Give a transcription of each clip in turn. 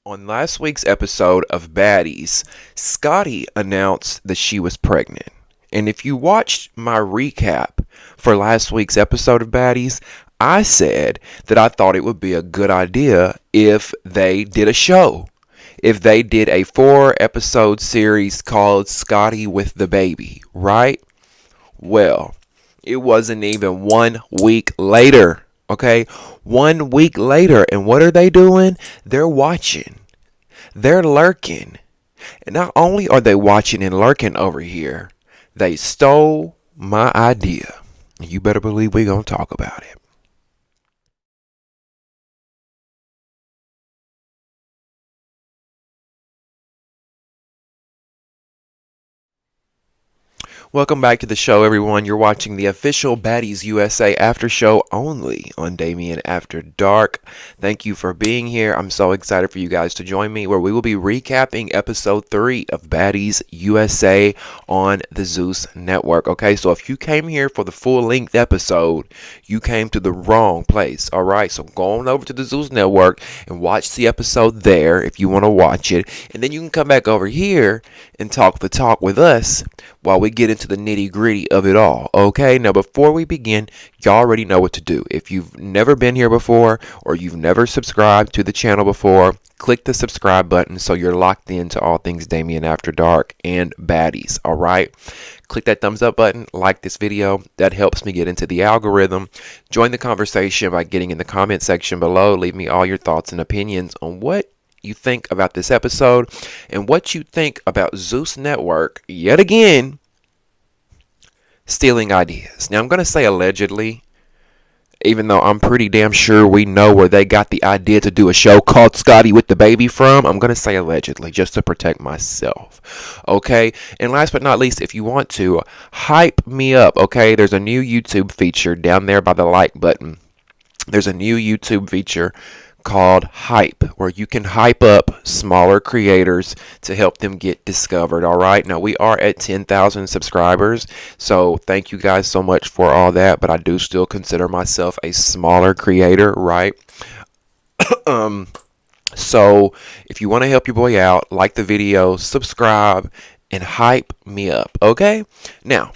On last week's episode of Baddies, Scotty announced that she was pregnant. And if you watched my recap for last week's episode of Baddies, I said that I thought it would be a good idea if they did a show. If they did a 4 episode series called Scotty with the Baby, right? Well, it wasn't even 1 week later. Okay, 1 week later, and what are they doing? They're watching. They're lurking. And not only are they watching and lurking over here, they stole my idea. You better believe we're going to talk about it. Welcome back to the show, everyone. You're watching the official Baddies USA after show only on Damien After Dark. Thank you for being here. I'm so excited for you guys to join me, where we will be recapping episode 3 of Baddies USA on the Zeus Network. Okay, so if you came here for the full-length episode, you came to the wrong place. All right, so go on over to the Zeus Network and watch the episode there if you want to watch it, and then you can come back over here and talk the talk with us while we get into the nitty gritty of it all. Okay, now before we begin, y'all already know what to do. If you've never been here before or you've never subscribed to the channel before, click the subscribe button so you're locked into all things Damien After Dark and Baddies. All right, click that thumbs up button, like this video. That helps me get into the algorithm. Join the conversation by getting in the comment section below. Leave me all your thoughts and opinions on what you think about this episode and what you think about Zeus Network yet again stealing ideas. Now I'm going to say allegedly, even though I'm pretty damn sure we know where they got the idea to do a show called Scotty with the Baby from. I'm going to say allegedly just to protect myself. Okay, and last but not least, if you want to hype me up, okay, there's a new YouTube feature down there by the like button. There's a new YouTube feature called Hype, where you can hype up smaller creators to help them get discovered. All right, now we are at 10,000 subscribers, so thank you guys so much for all that, but I do still consider myself a smaller creator, right? So if you want to help your boy out, like the video, subscribe, and hype me up. Okay, now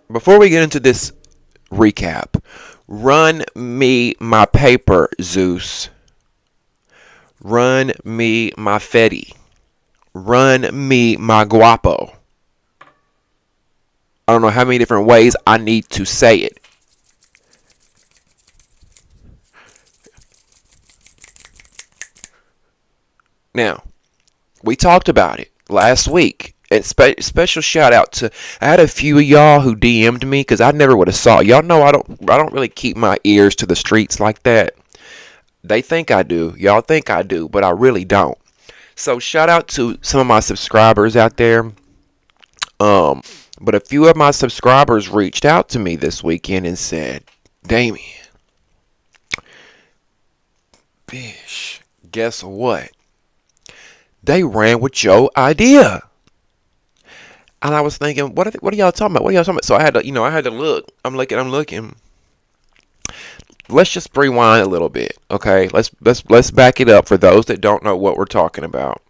before we get into this recap, run me my paper, Zeus. Run me my Fetty. Run me my Guapo. I don't know how many different ways I need to say it. Now, we talked about it last week. And special shout out to, I had a few of y'all who DM'd me because I never would have saw. Y'all know I don't really keep my ears to the streets like that. They think I do. Y'all think I do, but I really don't. So shout out to some of my subscribers out there. But a few of my subscribers reached out to me this weekend and said, Damien, Bish, guess what? They ran with your idea. And I was thinking, what are y'all talking about? What are y'all talking about? So I had to look. I'm looking. Let's just rewind a little bit, okay? Let's back it up for those that don't know what we're talking about.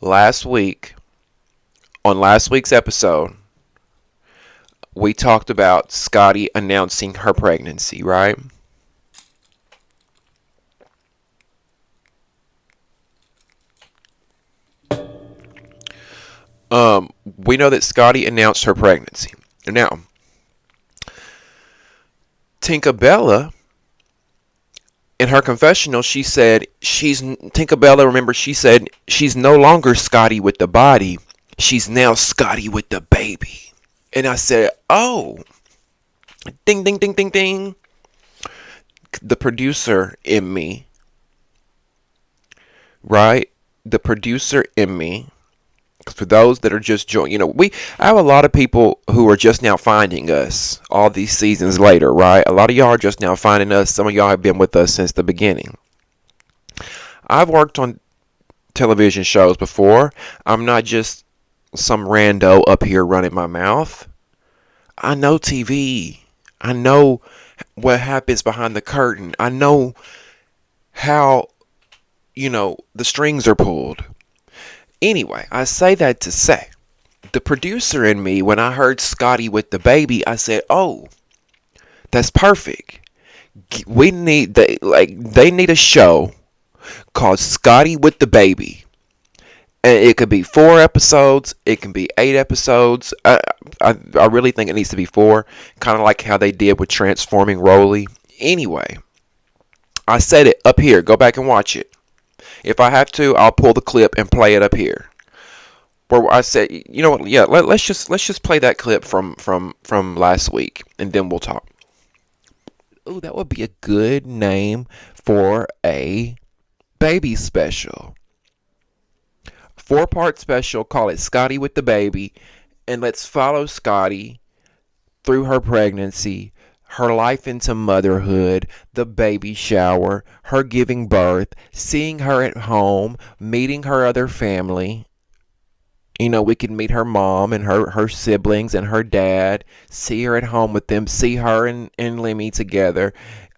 Last week, on last week's episode, we talked about Scotty announcing her pregnancy, right? We know that Scotty announced her pregnancy. Now, Tinkerbella, in her confessional, she said Tinkerbella. Remember, she said she's no longer Scotty with the body. She's now Scotty with the baby. And I said, oh, ding, ding, ding, ding, ding. The producer in me, right? The producer in me. For those that are just joining, I have a lot of people who are just now finding us all these seasons later, right? A lot of y'all are just now finding us. Some of y'all have been with us since the beginning. I've worked on television shows before. I'm not just some rando up here running my mouth. I know TV. I know what happens behind the curtain. I know how the strings are pulled. Anyway, I say that to say, the producer in me, when I heard Scotty with the baby, I said, "Oh, that's perfect. We need they need a show called Scotty with the baby." And it could be 4 episodes. It can be 8 episodes. I really think it needs to be four, kind of like how they did with Transforming Rolly. Anyway, I said it up here. Go back and watch it. If I have to, I'll pull the clip and play it up here. Where I said, you know what? Yeah, let's just play that clip from last week, and then we'll talk. Ooh, that would be a good name for a baby special. 4-part special. Call it Scotty with the Baby, and let's follow Scotty through her pregnancy, her life into motherhood, the baby shower, her giving birth, seeing her at home, meeting her other family. We can meet her mom and her siblings and her dad, see her at home with them, see her and Lemmy together.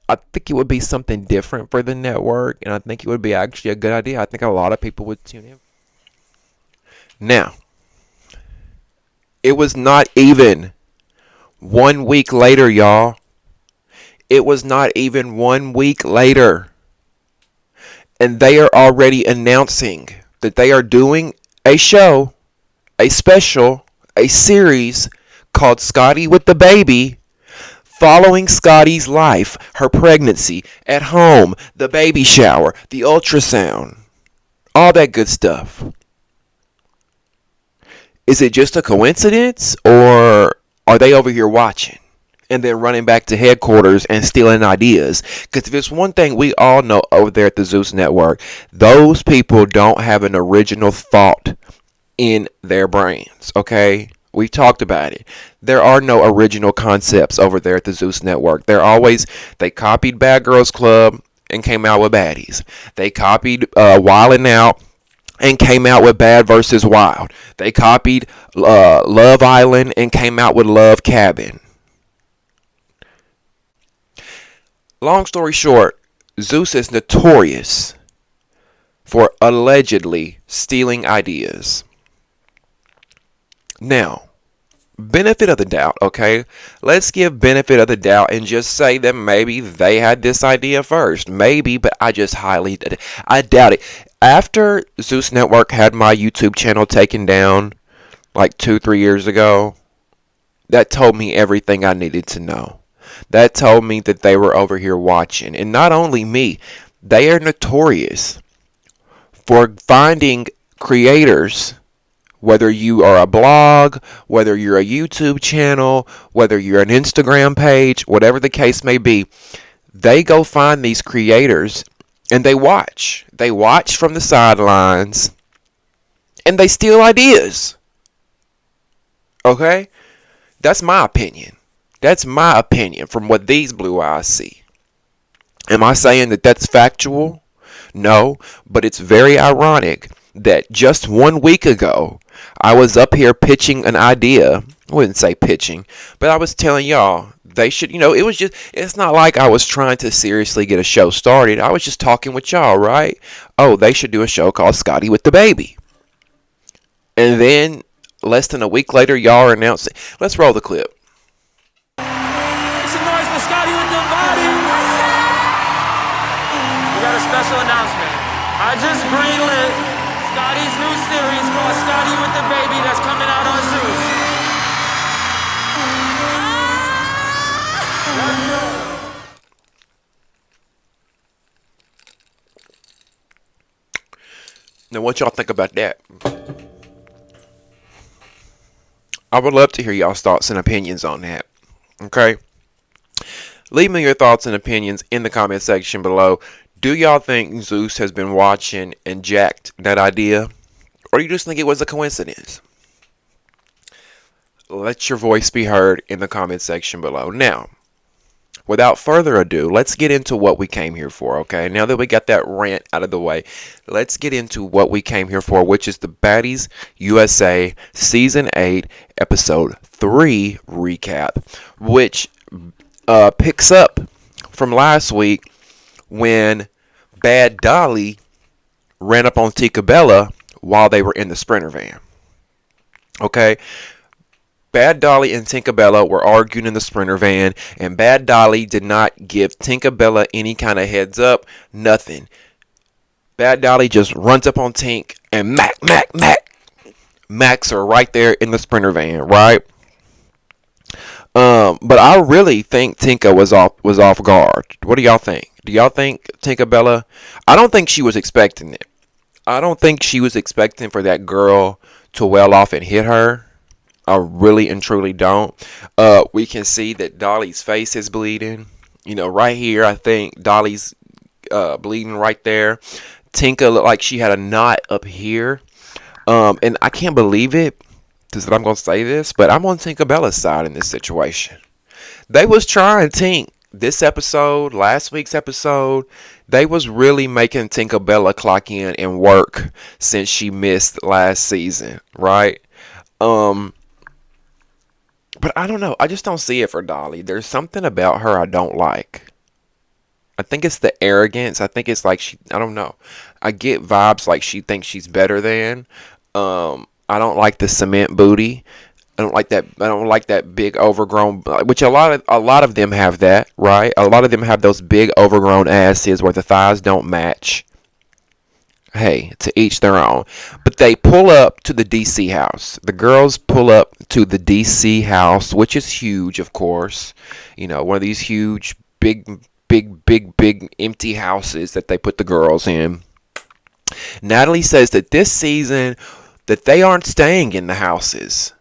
I think it would be something different for the network, and I think it would be actually a good idea. I think a lot of people would tune in. Now, it was not even 1 week later, y'all. It was not even 1 week later. And they are already announcing that they are doing a show, a special, a series called Scotty with the Baby, following Scotty's life, her pregnancy, at home, the baby shower, the ultrasound, all that good stuff. Is it just a coincidence, or are they over here watching and then running back to headquarters and stealing ideas? Because if it's one thing we all know over there at the Zeus Network, those people don't have an original thought in their brains, okay? We've talked about it. There are no original concepts over there at the Zeus Network. They copied Bad Girls Club and came out with Baddies. They copied Wildin' Out and came out with Bad versus Wild. They copied Love Island and came out with Love Cabin. Long story short, Zeus is notorious for allegedly stealing ideas. Now, benefit of the doubt, okay? Let's give benefit of the doubt and just say that maybe they had this idea first. Maybe, but I doubt it. After Zeus Network had my YouTube channel taken down like 2-3 years ago, that told me everything I needed to know. That told me that they were over here watching. And not only me, they are notorious for finding creators, whether you are a blog, whether you're a YouTube channel, whether you're an Instagram page, whatever the case may be, they go find these creators and they watch. They watch from the sidelines and they steal ideas. Okay? That's my opinion. That's my opinion from what these blue eyes see. Am I saying that that's factual? No, but it's very ironic that just 1 week ago, I was up here pitching an idea. I wouldn't say pitching, but I was telling y'all they should, it's not like I was trying to seriously get a show started. I was just talking with y'all, right? Oh, they should do a show called Scotty with the Baby. And then less than a week later, y'all are announcing. Let's roll the clip. Make some noise for Scotty with the Body. We got a special announcement. I just greenlit Scotty's new series called Scotty with the Baby that's coming out on Zeus. Now, what y'all think about that? I would love to hear y'all's thoughts and opinions on that. Okay? Leave me your thoughts and opinions in the comment section below. Do y'all think Zeus has been watching and jacked that idea? Or do you just think it was a coincidence? Let your voice be heard in the comment section below. Now, without further ado, let's get into what we came here for, okay? Now that we got that rant out of the way, let's get into what we came here for, which is the Baddies USA Season 8, Episode 3 recap, which picks up from last week when Bad Dolly ran up on Tinkerbella while they were in the Sprinter van. Okay, Bad Dolly and Tinkerbella were arguing in the Sprinter van, and Bad Dolly did not give Tinkerbella any kind of heads up, nothing. Bad Dolly just runs up on Tink and Max her right there in the Sprinter van, right? But I really think Tinka was off guard. What do y'all think? Do y'all think Tinkerbella? I don't think she was expecting it. I don't think she was expecting for that girl to well off and hit her. I really and truly don't. We can see that Dolly's face is bleeding. Right here, I think Dolly's bleeding right there. Tinka looked like she had a knot up here. And I can't believe it. That I'm gonna say this, but I'm on Tinkerbella's side in this situation. They was trying Tink this episode, last week's episode. They was really making Tinkerbella clock in and work since she missed last season, right? Um, but I don't know. I just don't see it for Dolly. There's something about her I don't like. I think it's the arrogance. I think it's like I don't know. I get vibes like she thinks she's better than. I don't like the cement booty. I don't like that. I don't like that big overgrown. Which a lot of them have that, right? A lot of them have those big overgrown asses where the thighs don't match. Hey, to each their own. But they pull up to the DC house. The girls pull up to the DC house, which is huge, of course. One of these huge, big empty houses that they put the girls in. Natalie says that this season that they aren't staying in the houses.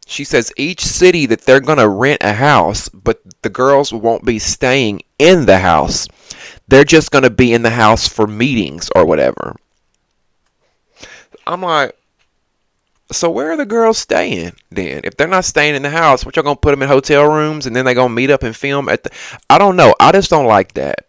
She says each city that they're going to rent a house, but the girls won't be staying in the house. They're just going to be in the house for meetings or whatever. I'm like, so where are the girls staying then? If they're not staying in the house, what y'all going to put them in hotel rooms and then they going to meet up and film at the... I don't know. I just don't like that.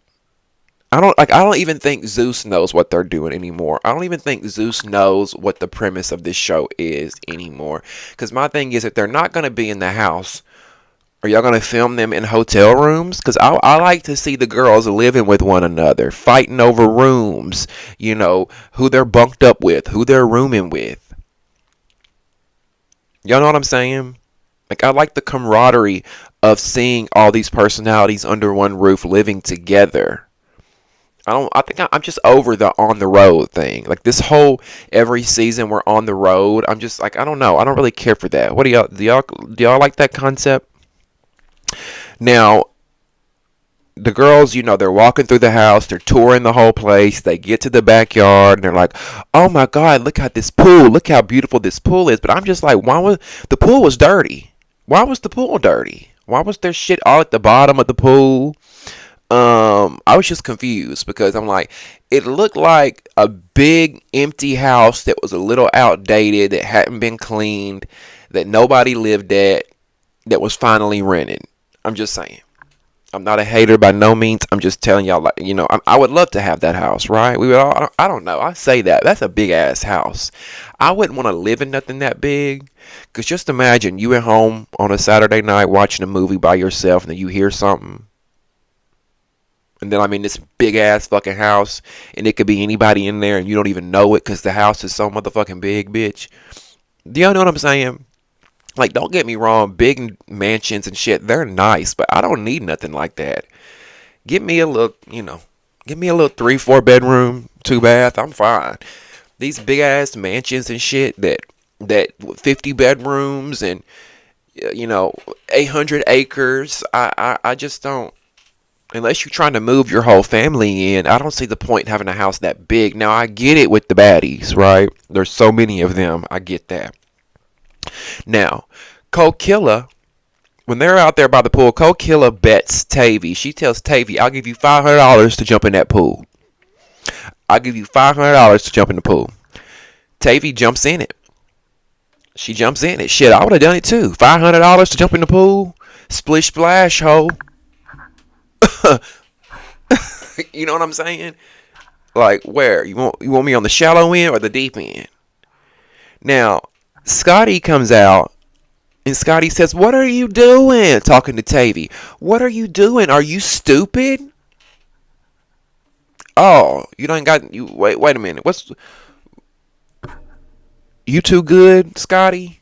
I don't even think Zeus knows what they're doing anymore. I don't even think Zeus knows what the premise of this show is anymore. Because my thing is, if they're not going to be in the house, are y'all going to film them in hotel rooms? Because I like to see the girls living with one another, fighting over rooms, who they're bunked up with, who they're rooming with. Y'all know what I'm saying? Like, I like the camaraderie of seeing all these personalities under one roof living together. I think I'm just over the on the road thing. Like this whole every season we're on the road. I'm just like, I don't know. I don't really care for that. What do y'all like that concept? Now, the girls, they're walking through the house, they're touring the whole place. They get to the backyard and they're like, "Oh my God, look at this pool. Look how beautiful this pool is." But I'm just like, why was the pool was dirty? Why was the pool dirty? Why was there shit all at the bottom of the pool? I was just confused because I'm like, it looked like a big empty house that was a little outdated, that hadn't been cleaned, that nobody lived at, that was finally rented. I'm just saying. I'm not a hater by no means. I'm just telling y'all, like, I would love to have that house, right? We would all, I don't know. I say that. That's a big ass house. I wouldn't want to live in nothing that big. Because just imagine you at home on a Saturday night watching a movie by yourself and then you hear something. And then I'm in this big ass fucking house, and it could be anybody in there, and you don't even know it because the house is so motherfucking big, bitch. Do y'all know what I'm saying? Like, don't get me wrong, big mansions and shit, they're nice, but I don't need nothing like that. Give me a little, give me a little 3-4 bedroom, 2 bath, I'm fine. These big ass mansions and shit that 50 bedrooms and 800 acres, I just don't. Unless you're trying to move your whole family in, I don't see the point in having a house that big. Now, I get it with the baddies, right? There's so many of them. I get that. Now, Kokilla, when they're out there by the pool, Kokilla bets Tavy. She tells Tavy, "I'll give you $500 to jump in that pool. I'll give you $500 to jump in the pool." Tavy jumps in it. She jumps in it. Shit, I would have done it too. $500 to jump in the pool? Splish splash, ho. You know what I'm saying? Like, where? You want me on the shallow end or the deep end? Now, Scotty comes out and Scotty says, "What are you doing?" Talking to Tavy. "What are you doing? Are you stupid? Oh, you done got you. Wait a minute. What's you too good, Scotty?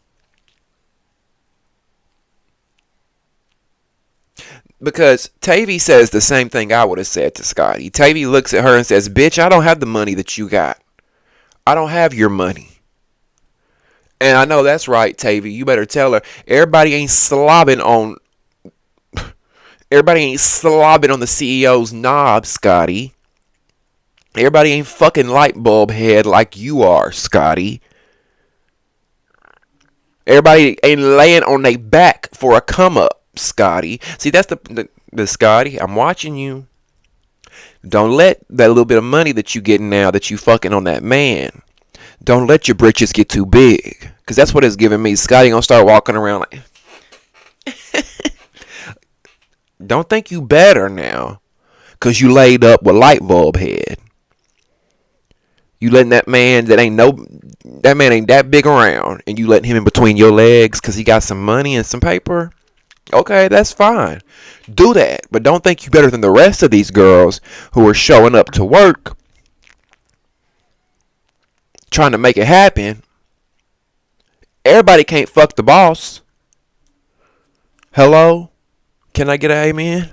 Because Tavy says the same thing I would have said to Scotty. Tavy looks at her and says, "Bitch, I don't have the money that you got. I don't have your money." And I know that's right, Tavy. You better tell her. Everybody ain't slobbing on the CEO's knob, Scotty. Everybody ain't fucking light bulb head like you are, Scotty. Everybody ain't laying on their back for a come up, Scotty. See, that's the Scotty. I'm watching you. Don't let that little bit of money that you getting now that you fucking on that man. Don't let your britches get too big, cause that's what it's giving me. Scotty gonna start walking around like. Don't think you better now, cause you laid up with light bulb head. You letting that man ain't that big around, and you letting him in between your legs cause he got some money and some paper. Okay, that's fine. Do that, but don't think you better than the rest of these girls who are showing up to work, trying to make it happen. Everybody can't fuck the boss. Hello? Can I get an amen?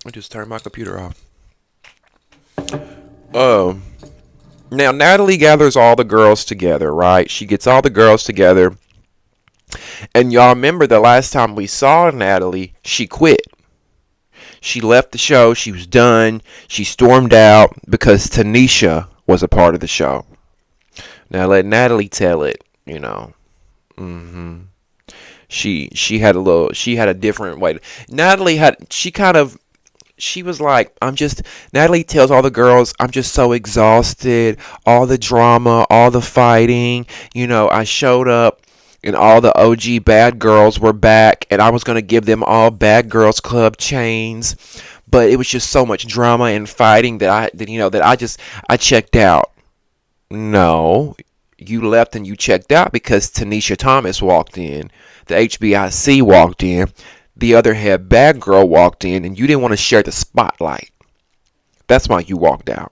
I just turned my computer off. Um, Now Natalie gathers all the girls together, right? She gets all the girls together. And y'all remember the last time we saw Natalie, she quit. She left the show. She was done. She stormed out because Tanisha was a part of the show. Now let Natalie tell it, you know. She had a different way. She was like, Natalie tells all the girls, I'm just so exhausted, all the drama, all the fighting. I showed up and all the OG bad girls were back and I was going to give them all Bad Girls Club chains. But it was just so much drama and fighting I checked out. No, you left and you checked out because Tanisha Thomas walked in. The HBIC walked in. The other head bad girl walked in and you didn't want to share the spotlight. That's why you walked out.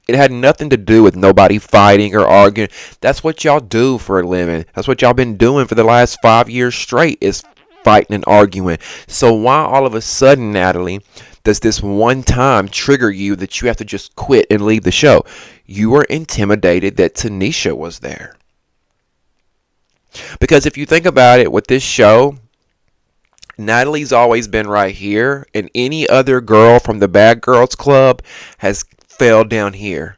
It had nothing to do with nobody fighting or arguing. That's what y'all do for a living. That's what y'all been doing for the last 5 years straight is fighting and arguing. So why all of a sudden, Natalie, does this one time trigger you that you have to just quit and leave the show? You were intimidated that Tanisha was there. Because if you think about it with this show, Natalie's always been right here, and any other girl from the Bad Girls Club has fell down here.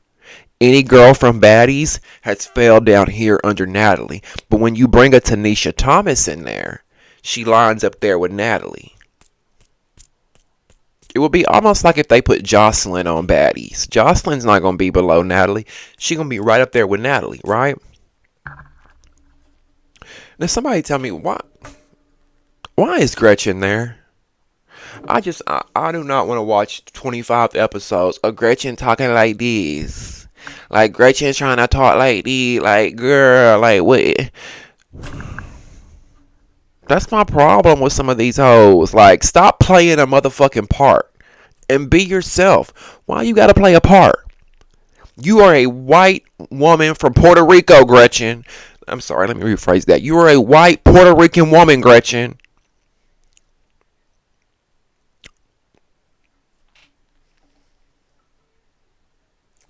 Any girl from Baddies has fell down here under Natalie. But when you bring a Tanisha Thomas in there, she lines up there with Natalie. It would be almost like if they put Jocelyn on Baddies. Jocelyn's not going to be below Natalie. She's going to be right up there with Natalie, right? Now somebody tell me why is Gretchen there? I do not want to watch 25 episodes of Gretchen talking like this. Like Gretchen trying to talk like this. Like, girl, like what? That's my problem with some of these hoes. Like, stop playing a motherfucking part and be yourself. Why you gotta play a part? You are a white woman from Puerto Rico, Gretchen. I'm sorry, let me rephrase that. You are a white Puerto Rican woman, Gretchen.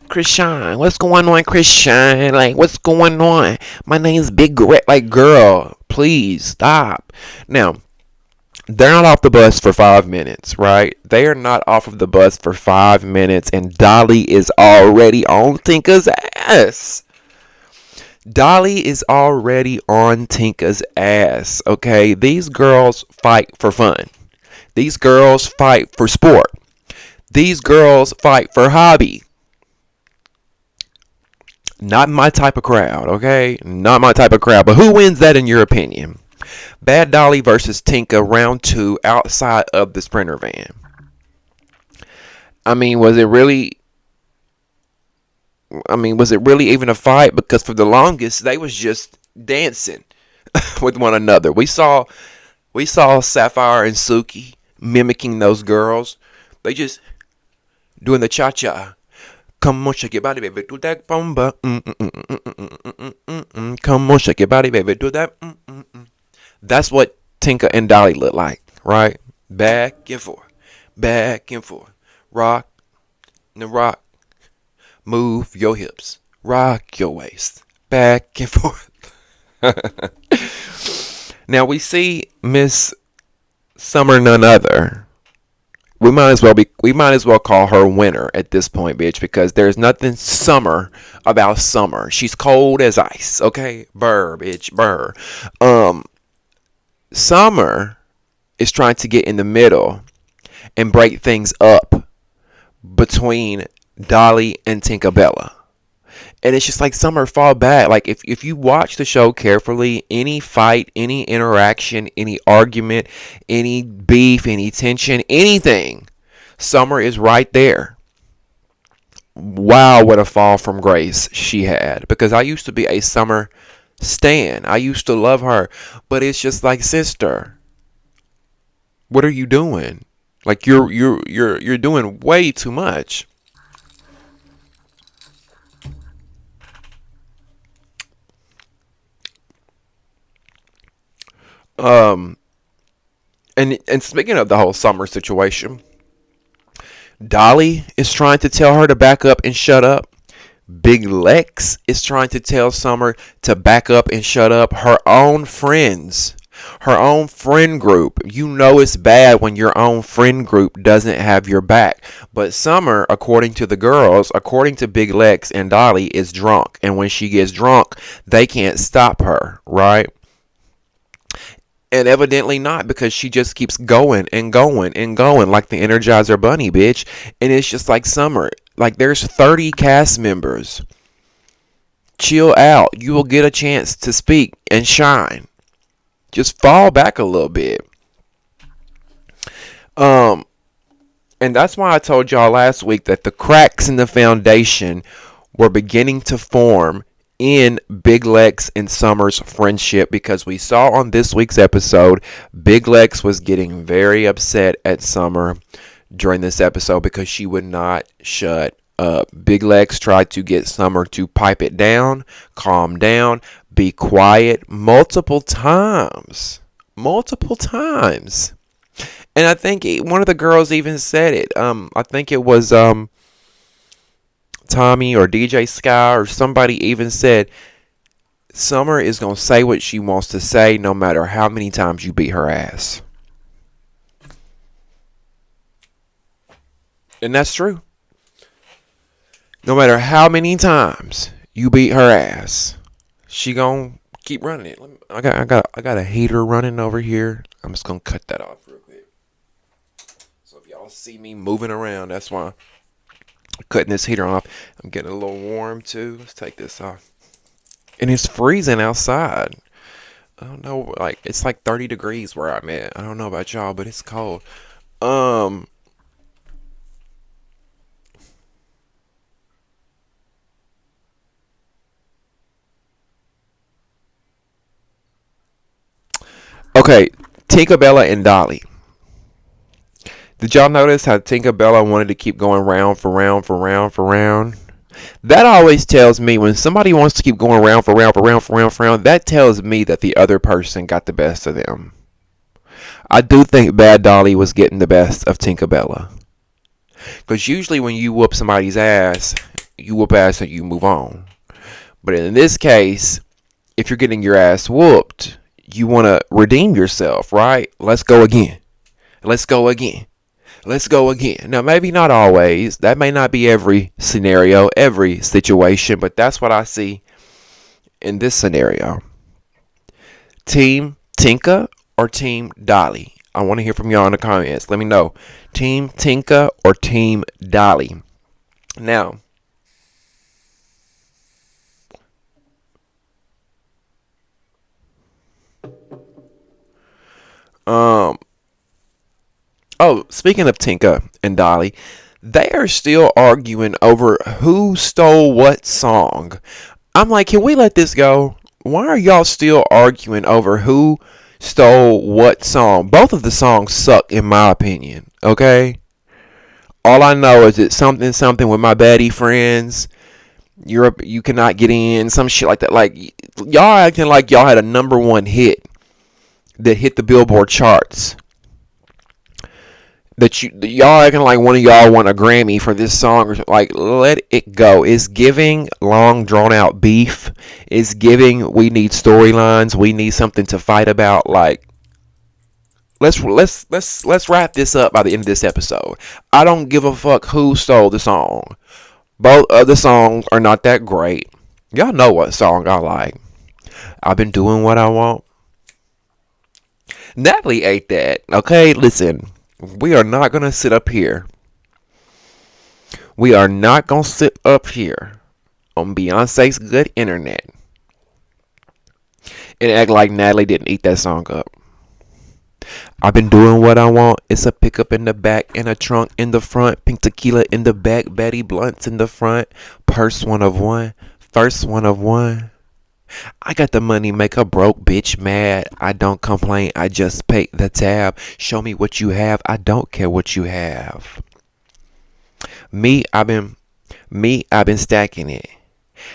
Christian, what's going on, Christian? Like, what's going on? My name's Big Gret. Like, girl, please stop. Now, they're not off the bus for 5 minutes, right? They are not off of the bus for 5 minutes, and Dolly is already on Tinka's ass. Dolly is already on Tinka's ass, okay? These girls fight for fun. These girls fight for sport. These girls fight for hobby. Not my type of crowd, okay? Not my type of crowd. But who wins that in your opinion? Bad Dolly versus Tinka, round 2, outside of the Sprinter van. Was it really even a fight? Because for the longest, they was just dancing with one another. We saw We saw Sapphire and Suki mimicking those girls. They just doing the cha cha. Come on, shake your body, baby, do that bomba. Come on, shake your body, baby, do that. That's what Tinka and Dolly look like, right? Back and forth, back and forth. Rock and rock. Move your hips. Rock your waist. Back and forth. Now we see Miss Summer none other. We might as well call her winner at this point, bitch, because there's nothing summer about Summer. She's cold as ice, okay? Burr, bitch, burr. Um, Summer is trying to get in the middle and break things up between Dolly and Tinkerbella. And it's just like Summer fall back. Like if you watch the show carefully, any fight, any interaction, any argument, any beef, any tension, anything, Summer is right there. Wow, what a fall from grace she had. Because I used to be a Summer stan. I used to love her. But it's just like, sister, what are you doing? Like you're doing way too much. Um and speaking of the whole Summer situation, Dolly is trying to tell her to back up and shut up. Big Lex is trying to tell Summer to back up and shut up. Her own friends, her own friend group. You know it's bad when your own friend group doesn't have your back. But Summer, according to the girls, according to Big Lex and Dolly, is drunk. And when she gets drunk, they can't stop her, right? And evidently not, because she just keeps going and going and going like the Energizer Bunny, bitch. And it's just like, Summer, like there's 30 cast members. Chill out. You will get a chance to speak and shine. Just fall back a little bit. Um, and that's why I told y'all last week that the cracks in the foundation were beginning to form in Big Lex and Summer's friendship, because we saw on this week's episode Big Lex was getting very upset at Summer during this episode because she would not shut up. Big Lex tried to get Summer to pipe it down, calm down, be quiet multiple times. Multiple times. And I think one of the girls even said it. I think it was Tommy or DJ Sky or somebody even said Summer is going to say what she wants to say no matter how many times you beat her ass. And that's true. No matter how many times you beat her ass, she going to keep running it. I got a heater running over here. I'm just going to cut that off real quick. So if y'all see me moving around, that's why I'm cutting this heater off. I'm getting a little warm too. Let's take this off. And it's freezing outside. I don't know, like it's like 30 degrees where I'm at. I don't know about y'all, but it's cold. Um okay, Tinkerbella and Dolly. Did y'all notice how Tinkerbella wanted to keep going round for round for round for round? That always tells me when somebody wants to keep going round for round for round for round for round, that tells me that the other person got the best of them. I do think Bad Dolly was getting the best of Tinkerbella. Because usually when you whoop somebody's ass, you whoop ass and you move on. But in this case, if you're getting your ass whooped, you want to redeem yourself, right? Let's go again. Let's go again. Let's go again. Now, maybe not always. That may not be every scenario, every situation, but that's what I see in this scenario. Team Tinka or Team Dolly? I want to hear from y'all in the comments. Let me know. Team Tinka or Team Dolly? Now, um, oh, speaking of Tinka and Dolly, they are still arguing over who stole what song. I'm like, can we let this go? Why are y'all still arguing over who stole what song? Both of the songs suck in my opinion. Okay. All I know is it's something with my baddie friends. You cannot get in, some shit like that. Like y'all acting like y'all had a number one hit that hit the Billboard charts. Y'all acting like one of y'all won a Grammy for this song, or like let it go. It's giving long drawn out beef. It's giving we need storylines. We need something to fight about. Like let's wrap this up by the end of this episode. I don't give a fuck who stole the song. Both other songs are not that great. Y'all know what song I like. I've been doing what I want. Natalie ate that. Okay, listen. We are not gonna sit up here. We are not gonna sit up here on Beyonce's good internet and act like Natalie didn't eat that song up. I've been doing what I want. It's a pickup in the back and a trunk in the front. Pink tequila in the back. Betty Blunts in the front. Purse one of one. First one of one. I got the money, make a broke bitch mad. I don't complain, I just pay the tab. Show me what you have, I don't care what you have. Me, I've been stacking it.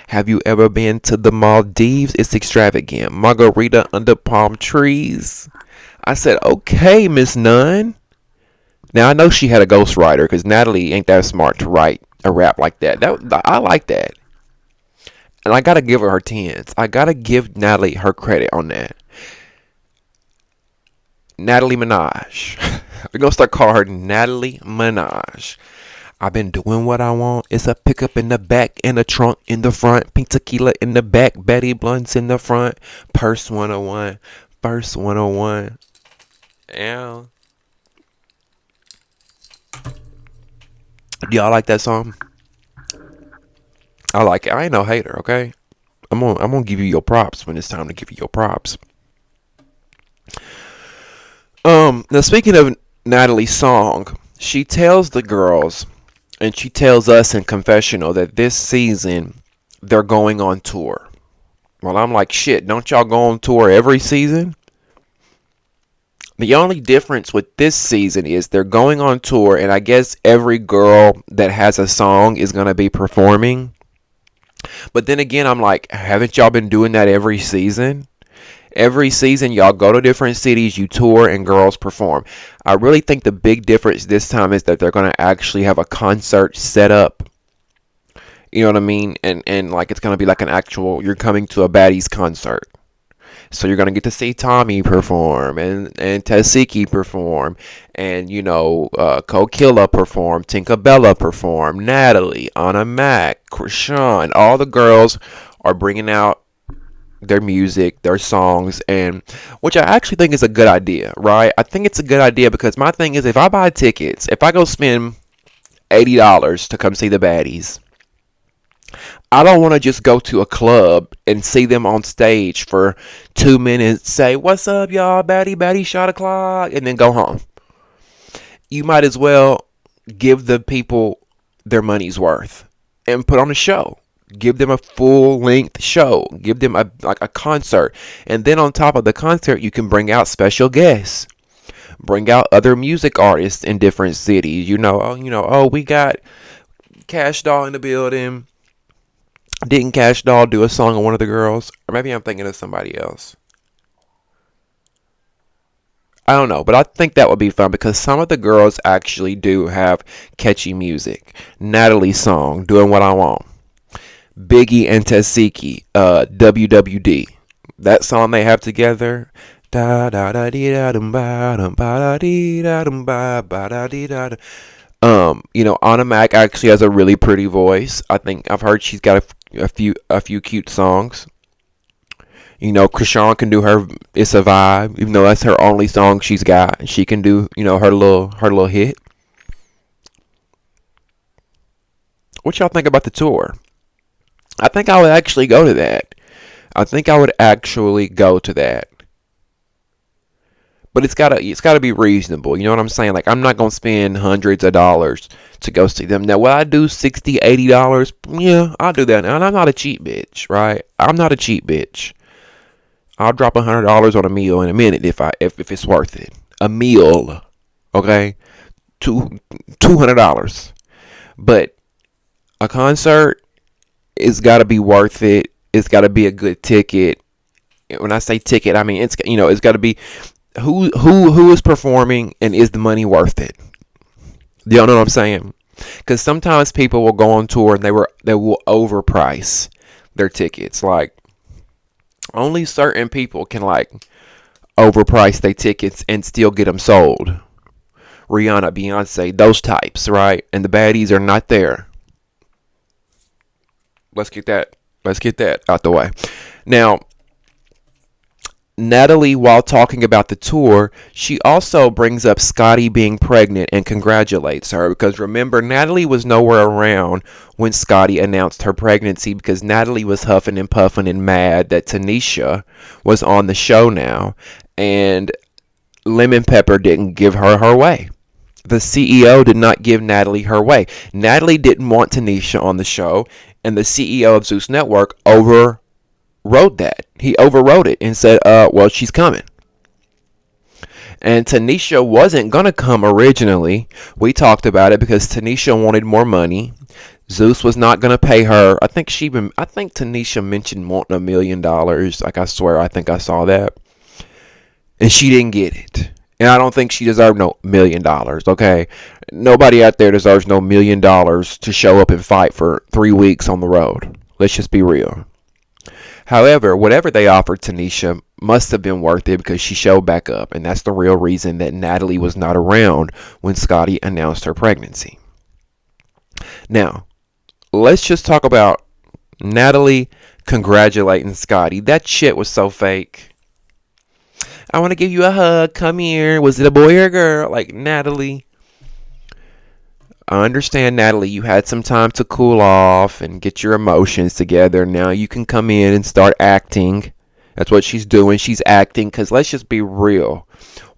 Have you ever been to the Maldives? It's extravagant. Margarita under palm trees. I said, okay, Miss Nunn. Now I know she had a ghostwriter because Natalie ain't that smart to write a rap like that. I like that. And I gotta give her tens. I gotta give Natalie her credit on that. Natalie Minaj. We're gonna start calling her Natalie Minaj. I've been doing what I want. It's a pickup in the back and a trunk in the front. Pink tequila in the back. Betty Blunts in the front. Purse 101. First 101. Yeah. Do y'all like that song? I like it. I ain't no hater, okay? I'm gonna give you your props when it's time to give you your props. Now speaking of Natalie's song, she tells the girls and she tells us in confessional that this season they're going on tour. Well, I'm like, shit, don't y'all go on tour every season? The only difference with this season is they're going on tour, and I guess every girl that has a song is gonna be performing. But then again, I'm like, haven't y'all been doing that every season? Every season, y'all go to different cities, you tour, and girls perform. I really think the big difference this time is that they're going to actually have a concert set up. You know what I mean? And like it's going to be like an actual, you're coming to a Baddies concert. So you're going to get to see Tommy perform and Tasiki perform and, you know, Kokilla perform, Tinkabella perform, Natalie, Anna Mac, Krishan. All the girls are bringing out their music, their songs, and which I actually think is a good idea, right? I think it's a good idea because my thing is if I buy tickets, if I go spend $80 to come see the Baddies, I don't want to just go to a club and see them on stage for 2 minutes, say, what's up, y'all, baddie, shot o'clock, and then go home. You might as well give the people their money's worth and put on a show. Give them a full-length show. Give them a concert. And then on top of the concert, you can bring out special guests. Bring out other music artists in different cities. We got Cash Doll in the building. Didn't Cash Doll do a song on one of the girls? Or maybe I'm thinking of somebody else. I don't know, but I think that would be fun because some of the girls actually do have catchy music. Natalie's song, Doing What I Want. Biggie and Tasiki, WWD. That song they have together. Da da da dee da dum ba dum ba da dee da dum ba ba da dee da. Anna Mac actually has a really pretty voice. I think I've heard she's got a few cute songs. Krishan can do her It's a Vibe, even though that's her only song she's got. She can do, her little hit. What y'all think about the tour? I think I would actually go to that. But it's gotta be reasonable. You know what I'm saying? Like I'm not gonna spend hundreds of dollars to go see them. Now, will I do $60, $80? Yeah, I'll do that. And I'm not a cheap bitch, right? I'm not a cheap bitch. I'll drop $100 on a meal in a minute if it's worth it. A meal, okay, $200. But a concert, it's got to be worth it. It's got to be a good ticket. When I say ticket, I mean it's got to be who is performing, and is the money worth it? Do y'all know what I'm saying? Because sometimes people will go on tour and they will overprice their tickets. Like, only certain people can like overprice their tickets and still get them sold. Rihanna, Beyonce, those types, right? And the baddies are not there. Let's get that. Let's get that out the way. Now, Natalie, while talking about the tour, she also brings up Scotty being pregnant and congratulates her, because remember, Natalie was nowhere around when Scotty announced her pregnancy, because Natalie was huffing and puffing and mad that Tanisha was on the show now, and Lemon Pepper didn't give her way. The CEO did not give Natalie her way. Natalie didn't want Tanisha on the show, and the CEO of Zeus Network overrode that. He overrode it and said, well, she's coming. And Tanisha wasn't going to come originally. We talked about it because Tanisha wanted more money. Zeus was not going to pay her. I think Tanisha mentioned wanting $1 million. Like, I swear, I think I saw that. And she didn't get it. And I don't think she deserved no $1 million, okay? Nobody out there deserves no $1 million to show up and fight for 3 weeks on the road. Let's just be real. However, whatever they offered Tanisha must have been worth it, because she showed back up. And that's the real reason that Natalie was not around when Scotty announced her pregnancy. Now, let's just talk about Natalie congratulating Scotty. That shit was so fake. I want to give you a hug. Come here. Was it a boy or a girl? Like, Natalie. I understand, Natalie, you had some time to cool off and get your emotions together. Now you can come in and start acting. That's what she's doing. She's acting, because let's just be real.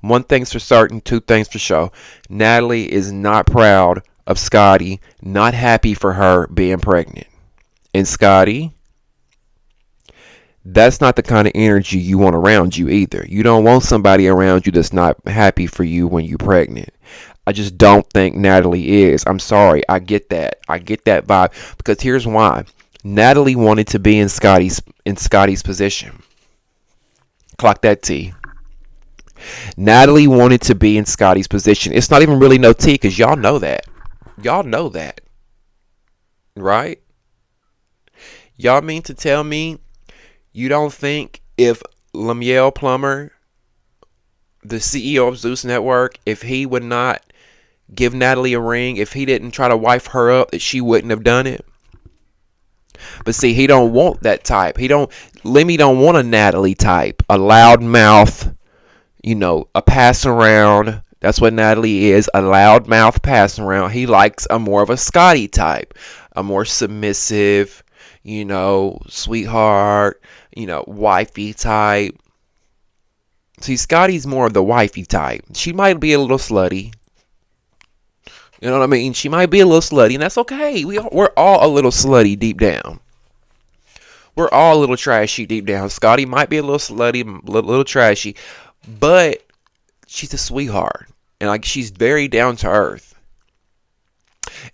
One thing's for certain, two things for sure. Natalie is not proud of Scotty, not happy for her being pregnant. And Scotty, that's not the kind of energy you want around you either. You don't want somebody around you that's not happy for you when you're pregnant. I just don't think Natalie is. I'm sorry. I get that. I get that vibe, because here's why. Natalie wanted to be in Scotty's position. Clock that T. Natalie wanted to be in Scotty's position. It's not even really no T, because y'all know that. Y'all know that. Right? Y'all mean to tell me you don't think if Lemuel Plummer, the CEO of Zeus Network, if he would not give Natalie a ring, if he didn't try to wife her up, that she wouldn't have done it? But see, he don't want that type. Lemmy don't want a Natalie type, a loud mouth, a pass around. That's what Natalie is, a loud mouth pass around. He likes a more of a Scotty type, a more submissive, sweetheart, wifey type. See, Scotty's more of the wifey type. She might be a little slutty. You know what I mean? She might be a little slutty, and that's okay. We're all a little slutty deep down. We're all a little trashy deep down. Scotty might be a little slutty, a little trashy, but she's a sweetheart, and like, she's very down to earth.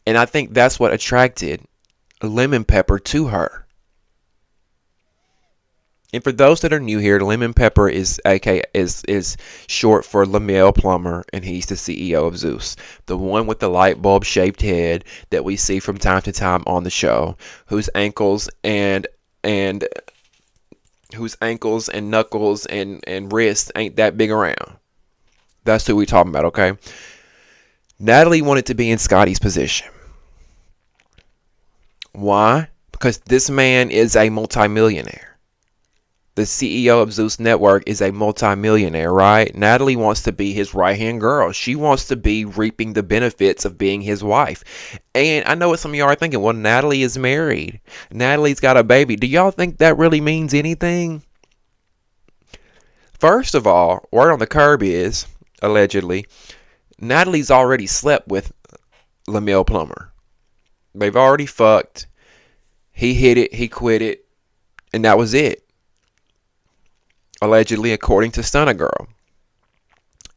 And I think that's what attracted Lemon Pepper to her. And for those that are new here, Lemon Pepper is short for Lemuel Plummer, and he's the CEO of Zeus, the one with the light bulb shaped head that we see from time to time on the show, whose ankles and knuckles and wrists ain't that big around. That's who we talking about, okay? Natalie wanted to be in Scotty's position. Why? Because this man is a multimillionaire. The CEO of Zeus Network is a multimillionaire, right? Natalie wants to be his right-hand girl. She wants to be reaping the benefits of being his wife. And I know what some of y'all are thinking. Well, Natalie is married. Natalie's got a baby. Do y'all think that really means anything? First of all, word on the curb is, allegedly, Natalie's already slept with Lemuel Plummer. They've already fucked. He hit it. He quit it. And that was it. allegedly, according to Stunna Girl.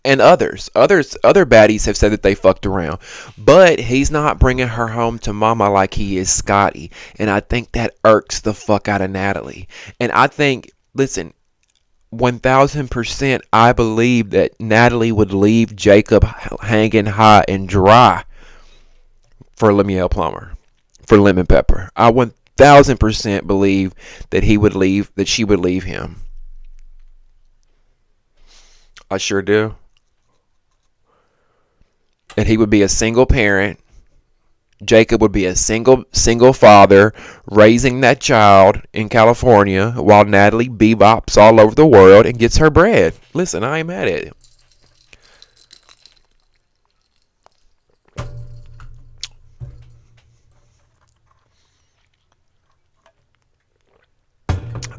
And other baddies have said that they fucked around, but he's not bringing her home to mama like he is Scotty, and I think that irks the fuck out of Natalie. And I think, listen, 1000%, I believe that Natalie would leave Jacob hanging high and dry for Lemuel Plummer, for Lemon Pepper. I 1000% believe that she would leave him. I sure do. And he would be a single parent. Jacob would be a single father raising that child in California while Natalie bebops all over the world and gets her bread. Listen, I ain't mad at it.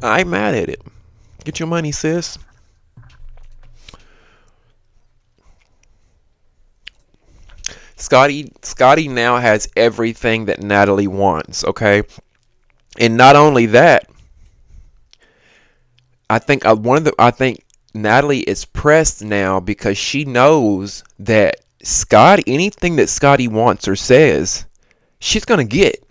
I ain't mad at it. Get your money, sis. Scotty now has everything that Natalie wants, okay? And not only that, I think Natalie is pressed now because she knows that anything that Scotty wants or says, she's going to get.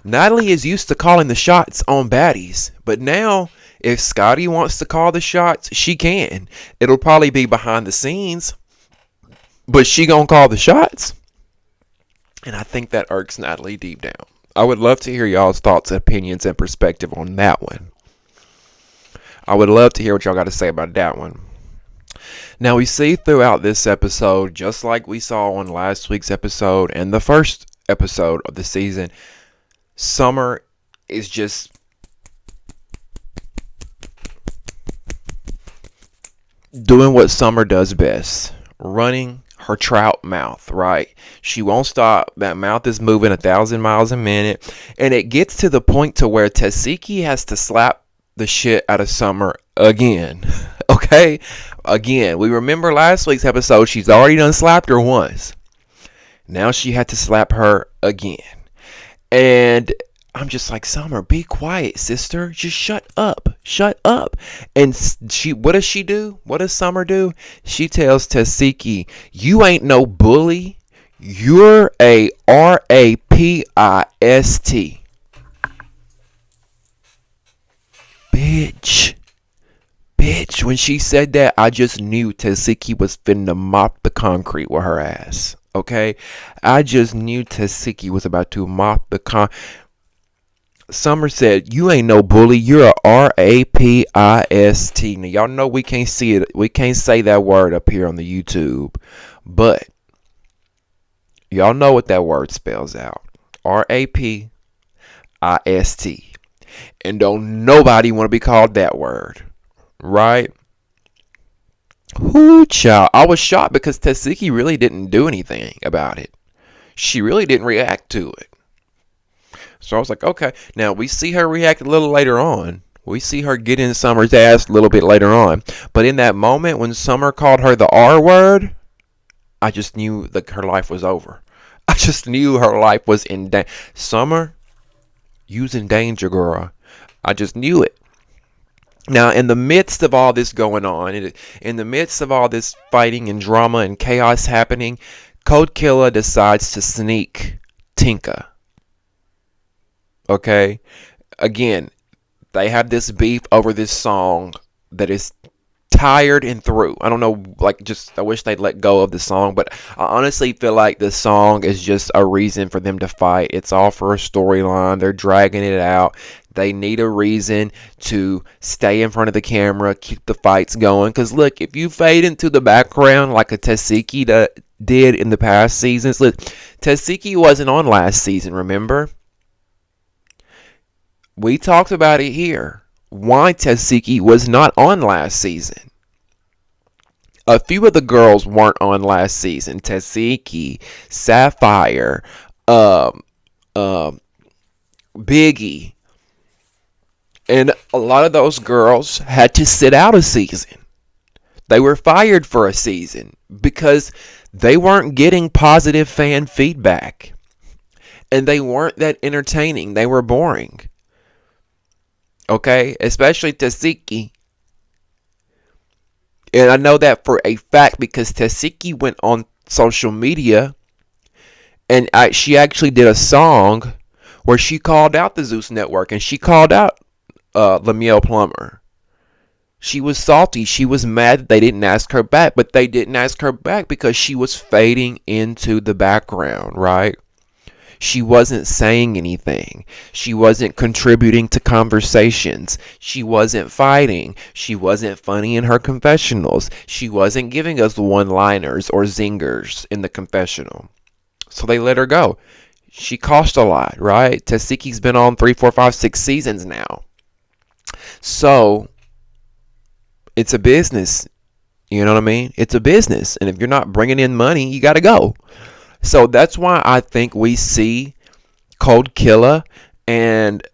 Natalie is used to calling the shots on baddies, but now if Scotty wants to call the shots, she can. It'll probably be behind the scenes, but she gonna call the shots. And I think that irks Natalie deep down. I would love to hear y'all's thoughts, opinions, and perspective on that one. I would love to hear what y'all got to say about that one. Now, we see throughout this episode, just like we saw on last week's episode and the first episode of the season, Summer is just doing what Summer does best, running her trout mouth, right? She won't stop. That mouth is moving 1,000 miles a minute, and it gets to the point to where Tasiki has to slap the shit out of Summer again. Okay? Again, we remember last week's episode, she's already done slapped her once. Now she had to slap her again. And I'm just like, Summer, be quiet, sister. Just shut up. Shut up. And what does she do? What does Summer do? She tells Tasiki, you ain't no bully. You're a rapist. Bitch. Bitch. When she said that, I just knew Tasiki was finna mop the concrete with her ass. Okay? I just knew Tasiki was about to mop the concrete. Summer said, you ain't no bully. You're a rapist. Now, y'all know we can't see it. We can't say that word up here on the YouTube. But y'all know what that word spells out. rapist. And don't nobody want to be called that word. Right? Whoo, child. I was shocked because Tasiki really didn't do anything about it. She really didn't react to it. So I was like, okay. Now, we see her react a little later on. We see her get in Summer's ass a little bit later on. But in that moment when Summer called her the R word, I just knew that her life was over. I just knew her life was in danger. Summer, you's in danger, girl. I just knew it. Now, in the midst of all this going on, in the midst of all this fighting and drama and chaos happening, Code Killer decides to sneak Tinka. Okay? Again, they have this beef over this song that is tired and through. I don't know, I wish they'd let go of the song, but I honestly feel like the song is just a reason for them to fight. It's all for a storyline. They're dragging it out. They need a reason to stay in front of the camera, keep the fights going. Because look, if you fade into the background like a Tasiki did in the past seasons, look, Tasiki wasn't on last season, remember? We talked about it here. Why Tasiki was not on last season. A few of the girls weren't on last season. Tasiki, Sapphire, Biggie. And a lot of those girls had to sit out a season. They were fired for a season because they weren't getting positive fan feedback. And they weren't that entertaining. They were boring. Okay? Especially Tasiki. And I know that for a fact because Tasiki went on social media and she actually did a song where she called out the Zeus Network and she called out Lemuel Plummer. She was salty. She was mad that they didn't ask her back, but they didn't ask her back because she was fading into the background, right? She wasn't saying anything. She wasn't contributing to conversations. She wasn't fighting. She wasn't funny in her confessionals. She wasn't giving us one-liners or zingers in the confessional. So they let her go. She cost a lot, right? Tasiki's been on 3, 4, 5, 6 seasons now. So it's a business. You know what I mean? It's a business. And if you're not bringing in money, you got to go. So that's why I think we see Cold Killer and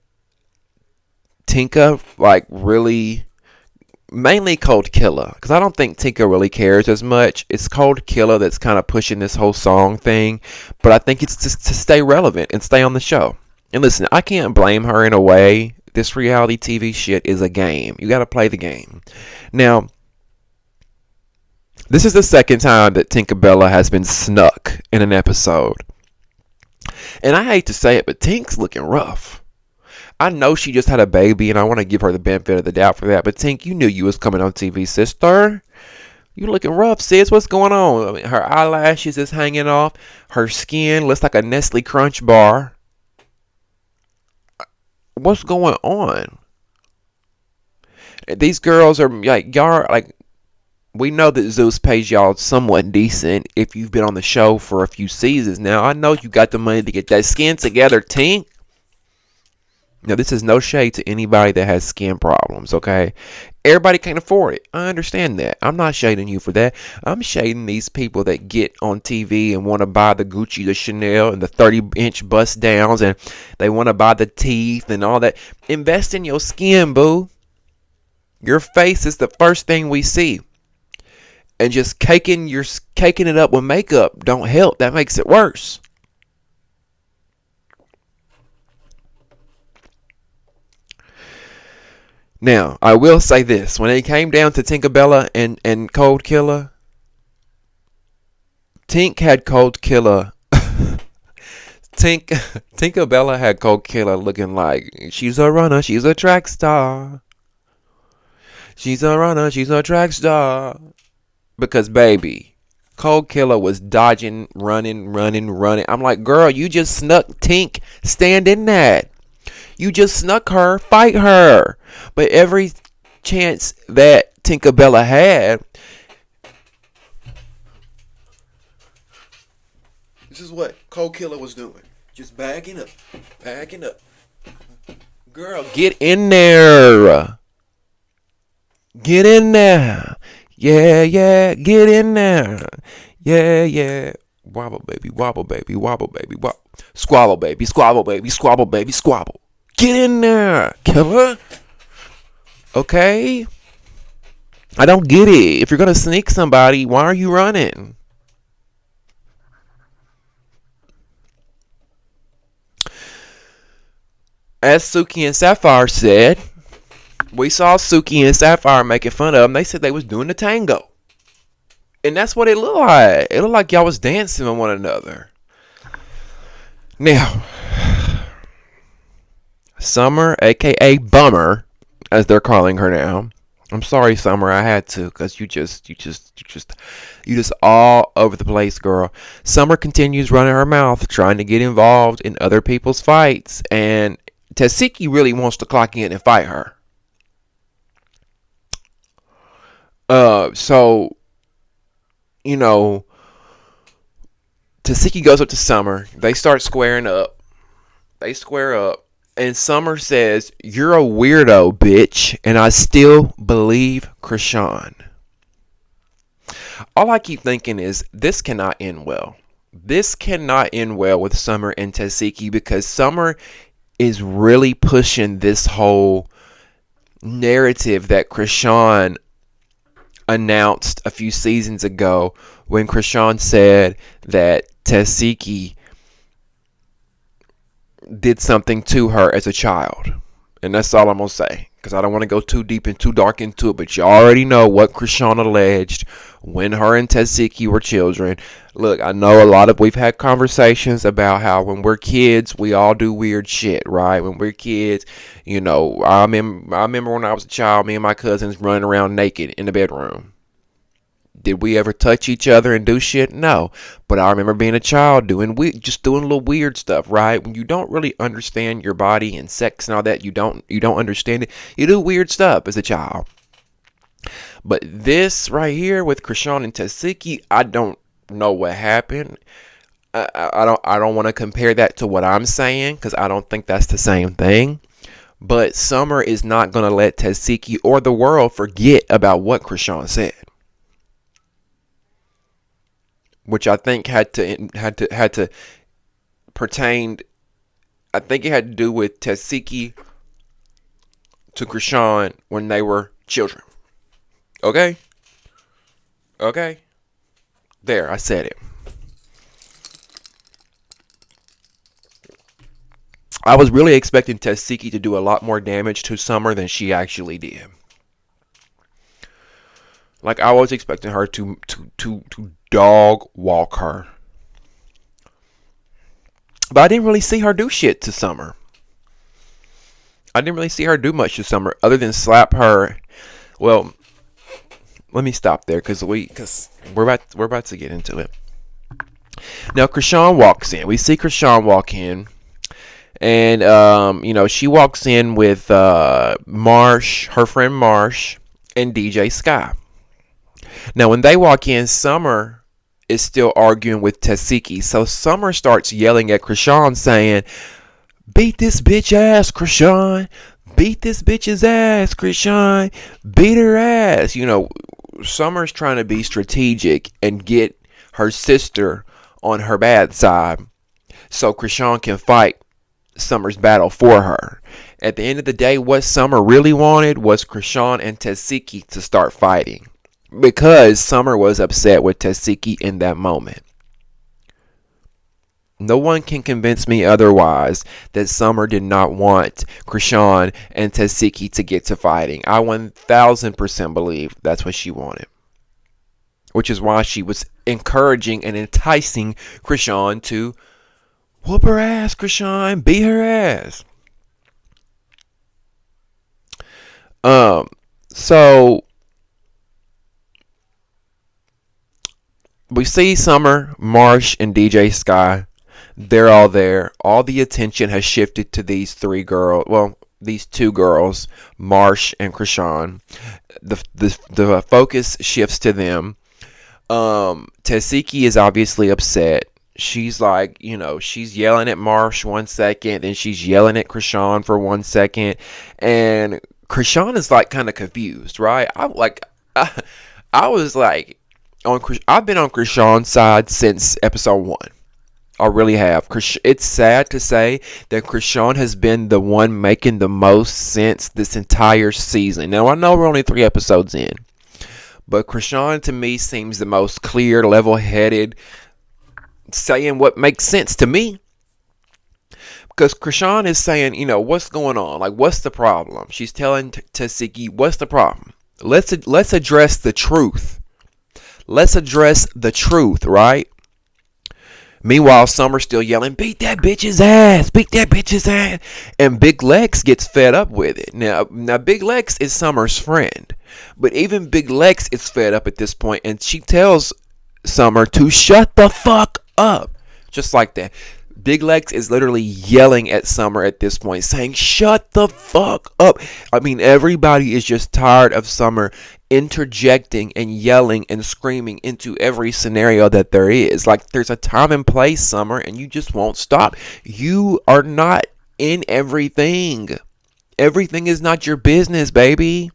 Tinka like really, mainly Cold Killer, because I don't think Tinka really cares as much. It's Cold Killer that's kind of pushing this whole song thing, but I think it's just to stay relevant and stay on the show. And listen, I can't blame her in a way. This reality TV shit is a game. You got to play the game. Now, this is the second time that Tinkerbella has been snuck in an episode. And I hate to say it, but Tink's looking rough. I know she just had a baby, and I want to give her the benefit of the doubt for that. But Tink, you knew you was coming on TV, sister. You looking rough, sis. What's going on? I mean, her eyelashes is hanging off. Her skin looks like a Nestle Crunch bar. What's going on? These girls are like, y'all like, we know that Zeus pays y'all somewhat decent if you've been on the show for a few seasons now. I know you got the money to get that skin together, Tink. Now, this is no shade to anybody that has skin problems, okay? Everybody can't afford it. I understand that. I'm not shading you for that. I'm shading these people that get on TV and want to buy the Gucci, the Chanel, and the 30-inch bust downs, and they want to buy the teeth and all that. Invest in your skin, boo. Your face is the first thing we see. And just caking it up with makeup don't help. That makes it worse. Now, I will say this. When it came down to Tinkerbella and Cold Killer, Tink had Cold Killer. Tinkerbella had Cold Killer looking like she's a runner, she's a track star. She's a runner, she's a track star. Because, baby, Cold Killer was dodging, running. I'm like, girl, you just snuck Tink. Stand in that. You just snuck her. Fight her. But every chance that Tinkerbella had, this is what Cold Killer was doing. Just bagging up. Girl, get in there. Get in there. Yeah, get in there. Yeah. Wobble, baby, wobble. Squabble, baby, squabble. Get in there, killer. Okay? I don't get it. If you're going to sneak somebody, why are you running? As Suki and Sapphire said, we saw Suki and Sapphire making fun of them. They said they was doing the tango. And that's what it looked like. It looked like y'all was dancing on one another. Now, Summer, a.k.a. Bummer, as they're calling her now. I'm sorry, Summer, I had to, because you just all over the place, girl. Summer continues running her mouth, trying to get involved in other people's fights. And Tasiki really wants to clock in and fight her. So, you know, Tasiki goes up to Summer. They start squaring up. They square up. And Summer says, "You're a weirdo, bitch. And I still believe Krishan." All I keep thinking is, this cannot end well. This cannot end well with Summer and Tasiki, because Summer is really pushing this whole narrative that Krishan announced a few seasons ago, when Krishan said that Tasiki did something to her as a child. And that's all I'm going to say. Because I don't want to go too deep and too dark into it. But you already know what Krishan alleged when her and Tzatziki were children. Look, I know we've had conversations about how when we're kids, we all do weird shit, right? When we're kids, I remember when I was a child, me and my cousins running around naked in the bedroom. Did we ever touch each other and do shit? No. But I remember being a child just doing little weird stuff, right? When you don't really understand your body and sex and all that, you don't understand it. You do weird stuff as a child. But this right here with Krishan and Tzatziki, I don't know what happened. I don't want to compare that to what I'm saying because I don't think that's the same thing. But Summer is not gonna let Tzatziki or the world forget about what Krishan said, which I think had to pertain. I think it had to do with Tzatziki to Krishan when they were children. Okay, okay. There, I said it. I was really expecting Tzatziki to do a lot more damage to Summer than she actually did. Like I was expecting her to dog walk her. But I didn't really see her do shit to Summer. I didn't really see her do much to Summer other than slap her. Well, let me stop there because we're about to get into it. Now Krishan walks in. We see Krishan walk in, and she walks in with Marsh, her friend Marsh, and DJ Sky. Now when they walk in, Summer is still arguing with Tzatziki. So Summer starts yelling at Krishan saying, "Beat this bitch ass, Krishan. Beat this bitch's ass, Krishan. Beat her ass." Summer's trying to be strategic and get her sister on her bad side so Krishan can fight Summer's battle for her. At the end of the day, what Summer really wanted was Krishan and Tzatziki to start fighting because Summer was upset with Tzatziki in that moment. No one can convince me otherwise that Summer did not want Krishan and Tzatziki to get to fighting. I 1000% believe that's what she wanted. Which is why she was encouraging and enticing Krishan to whoop her ass, Krishan. Beat her ass. So we see Summer, Marsh, and DJ Sky. They're all there. All the attention has shifted to these three girls. Well, these two girls, Marsh and Krishan. The focus shifts to them. Tzatziki is obviously upset. She's like, she's yelling at Marsh 1 second, then she's yelling at Krishan for 1 second, and Krishan is like kind of confused, right? I was like, I've been on Krishan's side since episode 1. I really have. It's sad to say that Krishan has been the one making the most sense this entire season. Now, I know we're only 3 episodes in, but Krishan to me seems the most clear, level-headed, saying what makes sense to me. Because Krishan is saying, what's going on? Like, what's the problem? She's telling Tzatziki, what's the problem? Let's address the truth. Let's address the truth, right? Meanwhile, Summer's still yelling, "Beat that bitch's ass! Beat that bitch's ass!" And Big Lex gets fed up with it. Now Big Lex is Summer's friend. But even Big Lex is fed up at this point, and she tells Summer to shut the fuck up. Just like that. Big Lex is literally yelling at Summer at this point, saying, "Shut the fuck up." I mean, everybody is just tired of Summer interjecting and yelling and screaming into every scenario that there is. Like, there's a time and place, Summer, and you just won't stop. You are not in everything. Everything is not your business, baby.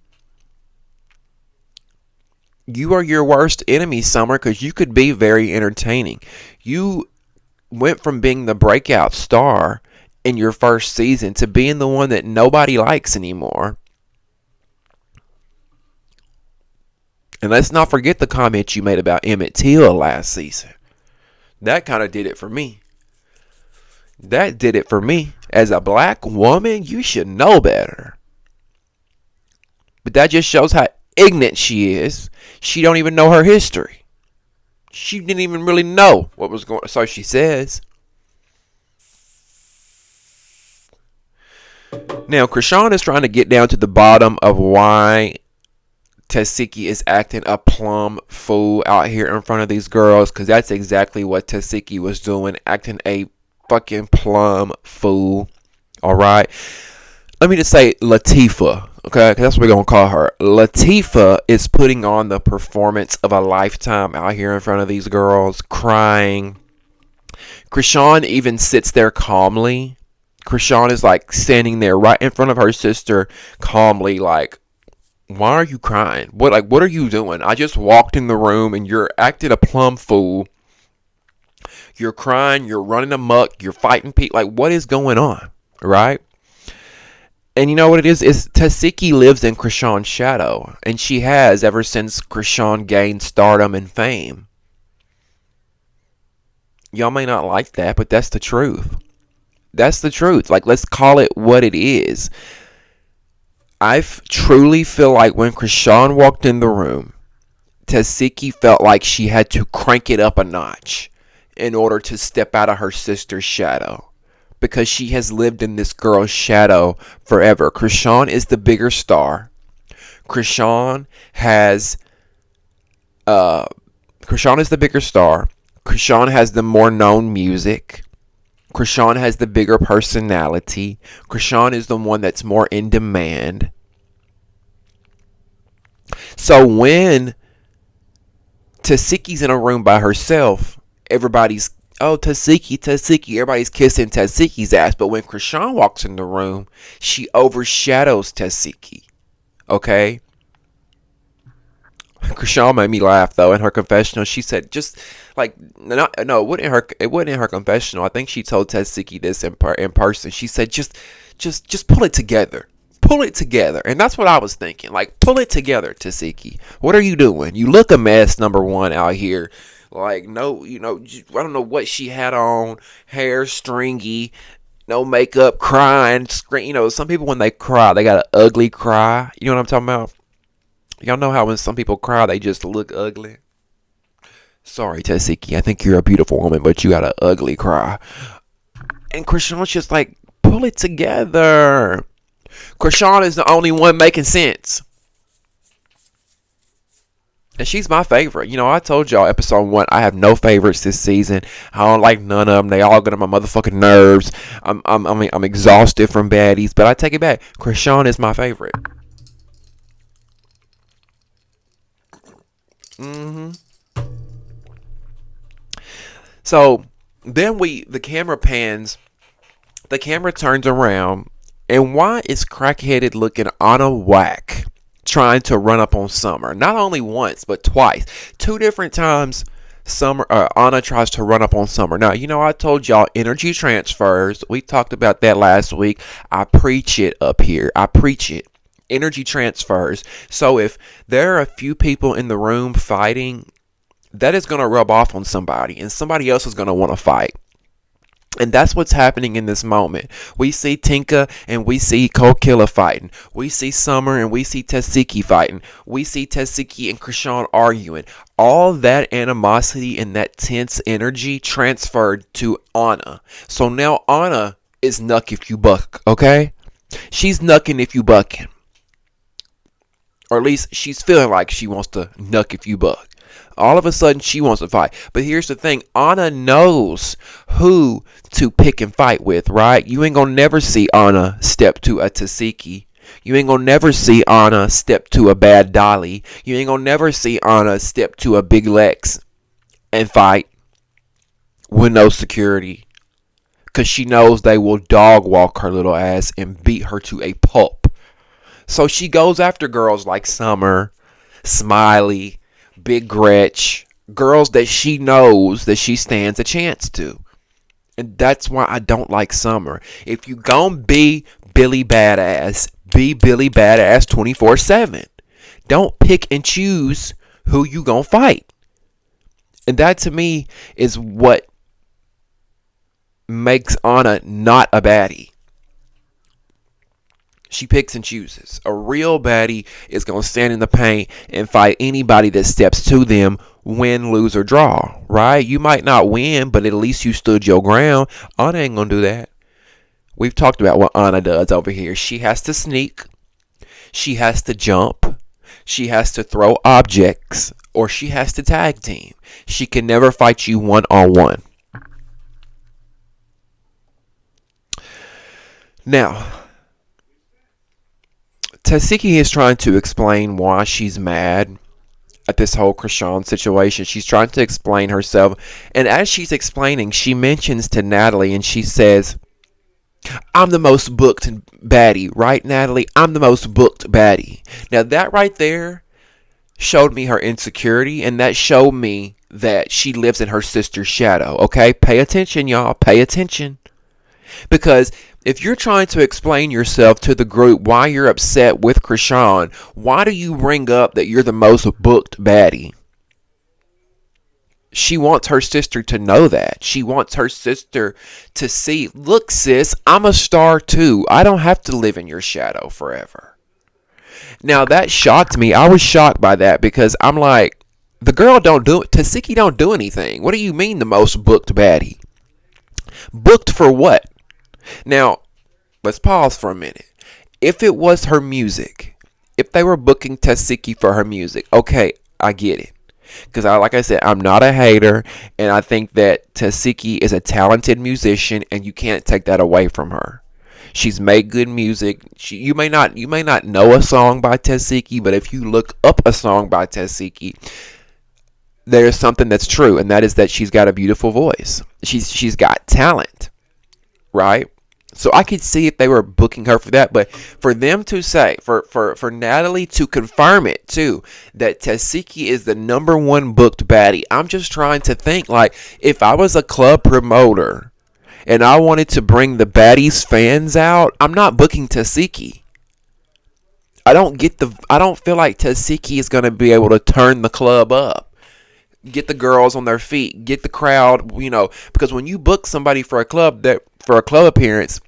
You are your worst enemy, Summer, because you could be very entertaining. You went from being the breakout star in your first season to being the one that nobody likes anymore. And let's not forget the comment you made about Emmett Till last season. That kind of did it for me. That did it for me. As a black woman, you should know better. But that just shows how ignorant she is. She don't even know her history. She didn't even really know what was going on. So she says. Now, Krishan is trying to get down to the bottom of why Tasiki is acting a plum fool out here in front of these girls, because that's exactly what Tasiki was doing, acting a fucking plum fool. All right. Let me just say Latifah, okay? Because that's what we're going to call her. Latifah is putting on the performance of a lifetime out here in front of these girls, crying. Krishan even sits there calmly. Krishan is like standing there right in front of her sister, calmly, like, why are you crying? What are you doing? I just walked in the room and you're acting a plum fool. You're crying, you're running amok, you're fighting people. Like, what is going on? Right? And you know what it is? Is Tasiki lives in Krishan's shadow. And she has ever since Krishan gained stardom and fame. Y'all may not like that, but that's the truth. That's the truth. Like, let's call it what it is. I truly feel like when Krishan walked in the room, Tasiki felt like she had to crank it up a notch in order to step out of her sister's shadow. Because she has lived in this girl's shadow forever. Krishan is the bigger star. Krishan is the bigger star. Krishan has the more known music. Krishan has the bigger personality. Krishan is the one that's more in demand. So when Tasiki's in a room by herself, everybody's, oh, Tasiki. Everybody's kissing Tasiki's ass. But when Krishan walks in the room, she overshadows Tasiki. Okay? Krishan made me laugh though in her confessional. She said, "Just like no, it wasn't in her confessional. I think she told Tasiki this in person. She said, just pull it together, pull it together." And that's what I was thinking. Like, pull it together, Tasiki. What are you doing? You look a mess. Number one, out here. Like, no, I don't know what she had on. Hair stringy, no makeup, crying, scream. Some people when they cry, they got an ugly cry. You know what I'm talking about? Y'all know how when some people cry, they just look ugly? Sorry, Tasiki. I think you're a beautiful woman, but you got an ugly cry. And Krishan's just like, pull it together. Krishan is the only one making sense. And she's my favorite. I told y'all episode 1, I have no favorites this season. I don't like none of them. They all get on my motherfucking nerves. I'm exhausted from Baddies, but I take it back. Krishan is my favorite. So then the camera pans, the camera turns around, and why is crackheaded looking Anna Whack trying to run up on Summer? Not only once, but twice. 2 different times Anna tries to run up on Summer. Now, I told y'all energy transfers. We talked about that last week. I preach it up here. I preach it. Energy transfers. So if there are a few people in the room fighting, that is going to rub off on somebody, and somebody else is going to want to fight. And that's what's happening in this moment. We see Tinka and we see Kokilla fighting. We see Summer and we see Tasiki fighting. We see Tasiki and Krishan arguing. All that animosity and that tense energy transferred to Anna. So now Anna is knuck if you buck, okay? She's knucking if you bucking. Or at least she's feeling like she wants to knuck if you buck. All of a sudden, she wants to fight. But here's the thing. Anna knows who to pick and fight with, right? You ain't gonna never see Anna step to a Tasiki. You ain't gonna never see Anna step to a Bad Dolly. You ain't gonna never see Anna step to a Big Lex and fight with no security. Because she knows they will dog walk her little ass and beat her to a pulp. So she goes after girls like Summer, Smiley, Big Gretch, girls that she knows that she stands a chance to. And that's why I don't like Summer. If you gon' be Billy Badass, be Billy Badass 24/7. Don't pick and choose who you gon' fight. And that to me is what makes Anna not a baddie. She picks and chooses. A real baddie is going to stand in the paint and fight anybody that steps to them, win, lose, or draw, right? You might not win, but at least you stood your ground. Anna ain't going to do that. We've talked about what Anna does over here. She has to sneak. She has to jump. She has to throw objects. Or she has to tag team. She can never fight you one-on-one. Now, Tasiki is trying to explain why she's mad at this whole Krishan situation. She's trying to explain herself. And as she's explaining, she mentions to Natalie and she says, I'm the most booked baddie, right, Natalie? I'm the most booked baddie. Now, that right there showed me her insecurity, and that showed me that she lives in her sister's shadow, okay? Pay attention, y'all. Pay attention. Because if you're trying to explain yourself to the group why you're upset with Krishan, why do you bring up that you're the most booked baddie? She wants her sister to know that. She wants her sister to see, look, sis, I'm a star too. I don't have to live in your shadow forever. Now, that shocked me. I was shocked by that because I'm like, the girl don't do it. Tasiki don't do anything. What do you mean the most booked baddie? Booked for what? Now, let's pause for a minute. If it was her music, if they were booking Tasiki for her music, okay, I get it. Because, like I said, I'm not a hater, and I think that Tasiki is a talented musician, and you can't take that away from her. She's made good music. You may not know a song by Tasiki, but if you look up a song by Tasiki, there's something that's true, and that is that she's got a beautiful voice. She's got talent, right? So I could see if they were booking her for that, but for them to say, for Natalie to confirm it too, that Tasiki is the number one booked baddie, I'm just trying to think, like, if I was a club promoter and I wanted to bring the Baddies fans out, I'm not booking Tasiki. I don't feel like Tasiki is going to be able to turn the club up. Get the girls on their feet, get the crowd, because when you book somebody for a club appearance,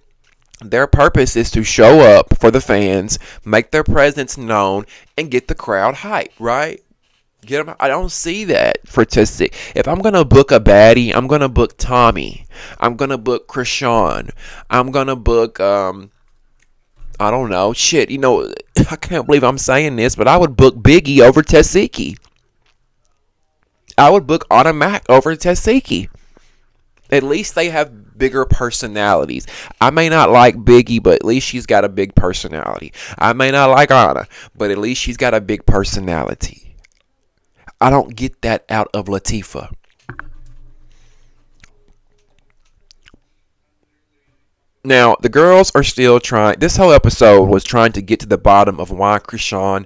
their purpose is to show up for the fans, make their presence known, and get the crowd hyped, right? I don't see that for Tasiki. If I'm gonna book a baddie, I'm gonna book Tommy. I'm gonna book Krishan. I'm gonna book I don't know, shit. I can't believe I'm saying this, but I would book Biggie over Tasiki. I would book Anna Mac over Tasiki. At least they have bigger personalities. I may not like Biggie, but at least she's got a big personality. I may not like Anna, but at least she's got a big personality. I don't get that out of Latifah. Now, the girls are still trying. This whole episode was trying to get to the bottom of why Krishan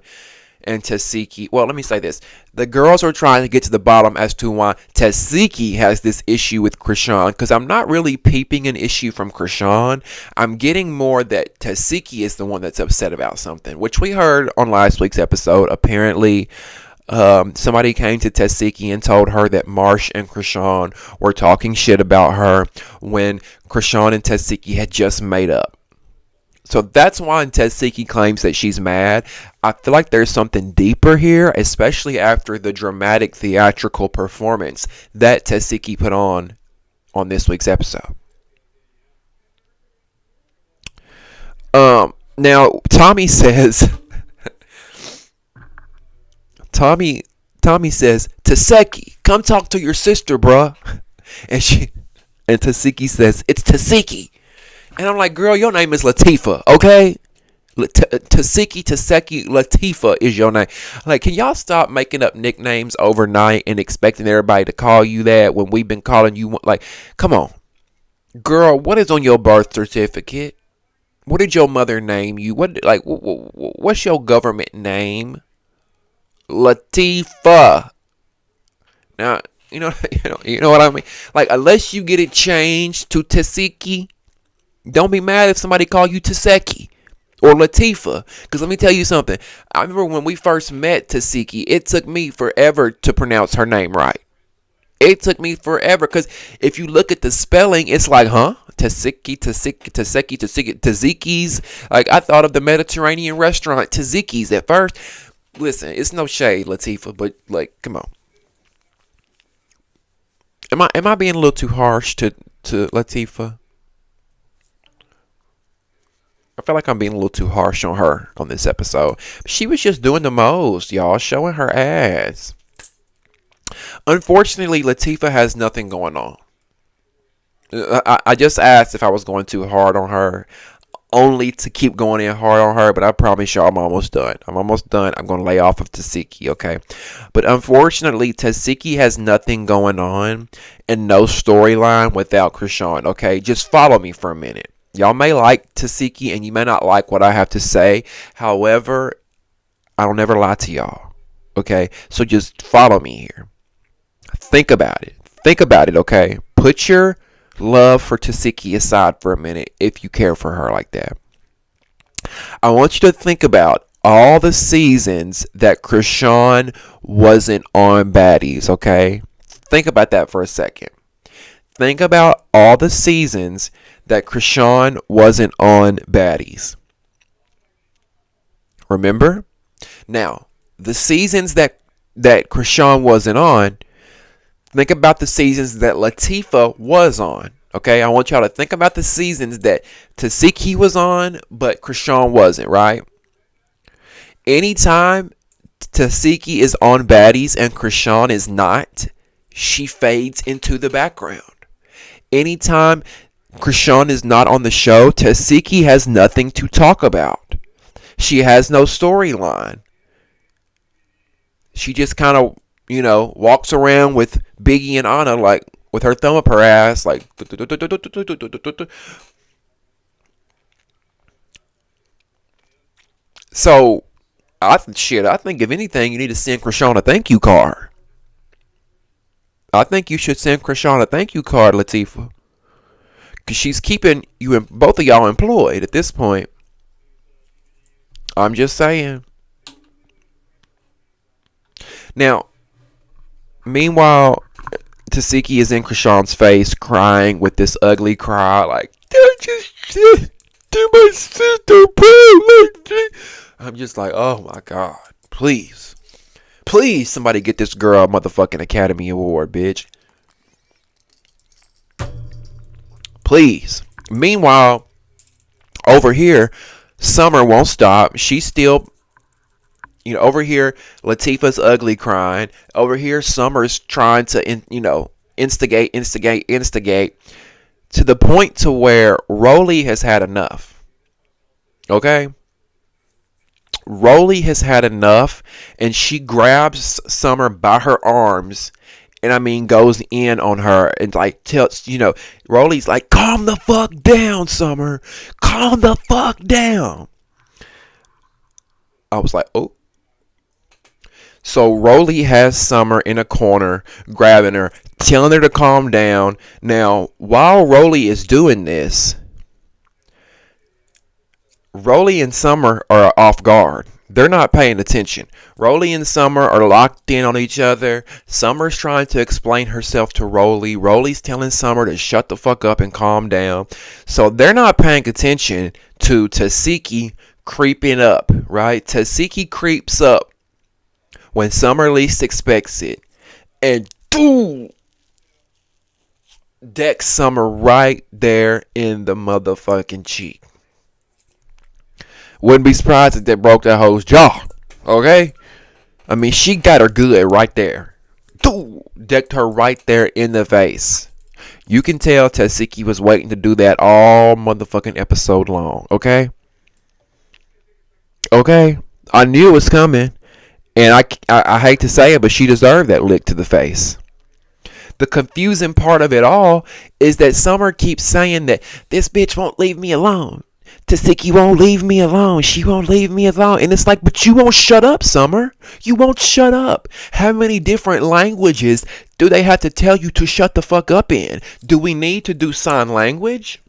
and Tasiki. Well, let me say this. The girls are trying to get to the bottom as to why Tasiki has this issue with Krishan, because I'm not really peeping an issue from Krishan. I'm getting more that Tasiki is the one that's upset about something, which we heard on last week's episode. Apparently, somebody came to Tasiki and told her that Marsh and Krishan were talking shit about her when Krishan and Tasiki had just made up. So that's why Tasiki claims that she's mad. I feel like there's something deeper here, especially after the dramatic theatrical performance that Tasiki put on this week's episode. Now Tommy says Tommy says, Taseki, come talk to your sister, bruh. And Tasiki says, it's Tasiki. And I'm like, girl, your name is Latifah, okay? Tasiki, Latifah is your name. Like, can y'all stop making up nicknames overnight and expecting everybody to call you that when we've been calling you? Like, come on. Girl, what is on your birth certificate? What did your mother name you? What's your government name? Latifah. Now, you know what I mean? Like, unless you get it changed to Tasiki, don't be mad if somebody call you Taseki or Latifah. Because let me tell you something. I remember when we first met Tasiki, it took me forever to pronounce her name right. It took me forever because if you look at the spelling, it's like, huh? Tzatziki, tzatziki, tzatziki, tzatziki, tzatziki's. Like, I thought of the Mediterranean restaurant Tzatziki's at first. Listen, it's no shade, Latifah, but like, come on. Am I being a little too harsh to Latifah? I feel like I'm being a little too harsh on her on this episode. She was just doing the most, y'all, showing her ass. Unfortunately, Latifah has nothing going on. I just asked if I was going too hard on her, only to keep going in hard on her, but I promise y'all I'm almost done. I'm almost done. I'm going to lay off of Tasiki, okay? But unfortunately, Tasiki has nothing going on and no storyline without Krishan, okay? Just follow me for a minute. Y'all may like Tasiki and you may not like what I have to say. However, I don't ever lie to y'all, okay? So just follow me here. Think about it. Think about it, okay? Put your love for Tasiki aside for a minute if you care for her like that. I want you to think about all the seasons that Krishan wasn't on Baddies, okay? Think about that for a second. Think about all the seasons that Krishan wasn't on Baddies. Remember? Now, the seasons that Krishan wasn't on, think about the seasons that Latifah was on. Okay, I want y'all to think about the seasons that Tasiki was on, but Krishan wasn't, right? Anytime Tasiki is on Baddies and Krishan is not, she fades into the background. Anytime Krishan is not on the show, Tasiki has nothing to talk about. She has no storyline. She just kind of, walks around with Biggie and Anna, like, with her thumb up her ass, like. So, I think if anything, you need to send Krishan a thank you card. I think you should send Krishan a thank you card, Latifah. Because she's keeping you, both of y'all, employed at this point. I'm just saying. Now, meanwhile, Tasiki is in Krishan's face, crying with this ugly cry, like, don't just do my sister, bro. I'm just like, oh my God, please. Please, somebody get this girl a motherfucking Academy Award, bitch. Please. Meanwhile, over here, Summer won't stop. She's still, over here, Latifah's ugly crying. Over here, Summer's trying to, instigate, to the point to where Rolly has had enough. Okay? Rolly has had enough, and she grabs Summer by her arms, and goes in on her and like tells, Rolly's like, calm the fuck down, Summer. Calm the fuck down. I was like, oh. So Rolly has Summer in a corner, grabbing her, telling her to calm down. Now, while Rolly is doing this, Rolly and Summer are off guard. They're not paying attention. Rolly and Summer are locked in on each other. Summer's trying to explain herself to Rolly. Rolly's telling Summer to shut the fuck up and calm down. So they're not paying attention to Tasiki creeping up, right? Tasiki creeps up when Summer least expects it. And boom! Decks Summer right there in the motherfucking cheek. Wouldn't be surprised if that broke that hoe's jaw. Okay? She got her good right there. Decked her right there in the face. You can tell Tasiki was waiting to do that all motherfucking episode long. Okay? Okay? I knew it was coming. And I hate to say it, but she deserved that lick to the face. The confusing part of it all is that Summer keeps saying that this bitch won't leave me alone. Tasiki won't leave me alone. She won't leave me alone. And it's like, but you won't shut up, Summer. You won't shut up. How many different languages do they have to tell you to shut the fuck up in? Do we need to do sign language?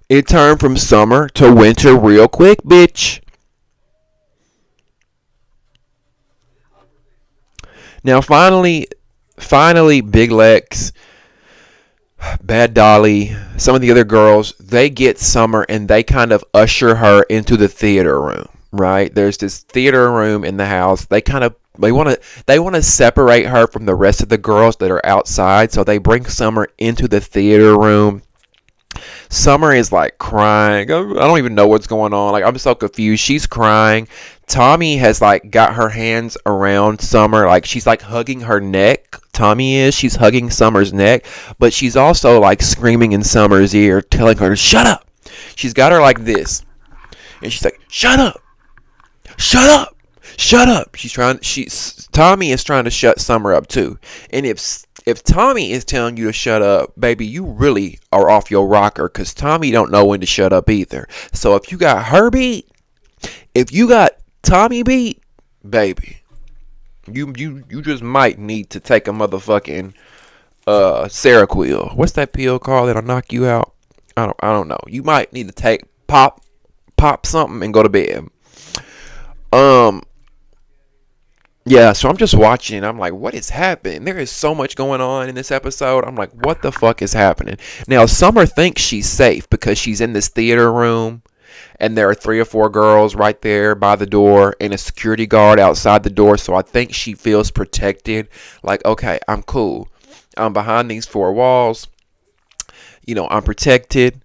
It turned from summer to winter real quick, bitch. Now, finally, Big Lex, Bad Dolly, some of the other girls, they get Summer and they kind of usher her into the theater room, right? There's this theater room in the house. They want to separate her from the rest of the girls that are outside, so they bring Summer into the theater room. Summer is like crying. I don't even know what's going on. Like, I'm so confused. She's crying. Tommy has like got her hands around Summer. Like, she's like hugging her neck. Tommy is. She's hugging Summer's neck, but she's also like screaming in Summer's ear, telling her to shut up. She's got her like this, and she's like, "Shut up, shut up, shut up." Tommy is trying to shut Summer up too. And if Tommy is telling you to shut up, baby, you really are off your rocker, because Tommy don't know when to shut up either. So if you got her beat, if you got Tommy beat, baby, you just might need to take a motherfucking Seroquel. What's that pill called that'll knock you out? I don't know. You might need to take pop something and go to bed. Um Yeah, so I'm just watching. I'm like, what is happening? There is so much going on in this episode. I'm like, what the fuck is happening? Now, Summer thinks she's safe because she's in this theater room and there are 3 or 4 girls right there by the door and a security guard outside the door. So I think she feels protected. Like, okay, I'm cool. I'm behind these 4 walls. I'm protected.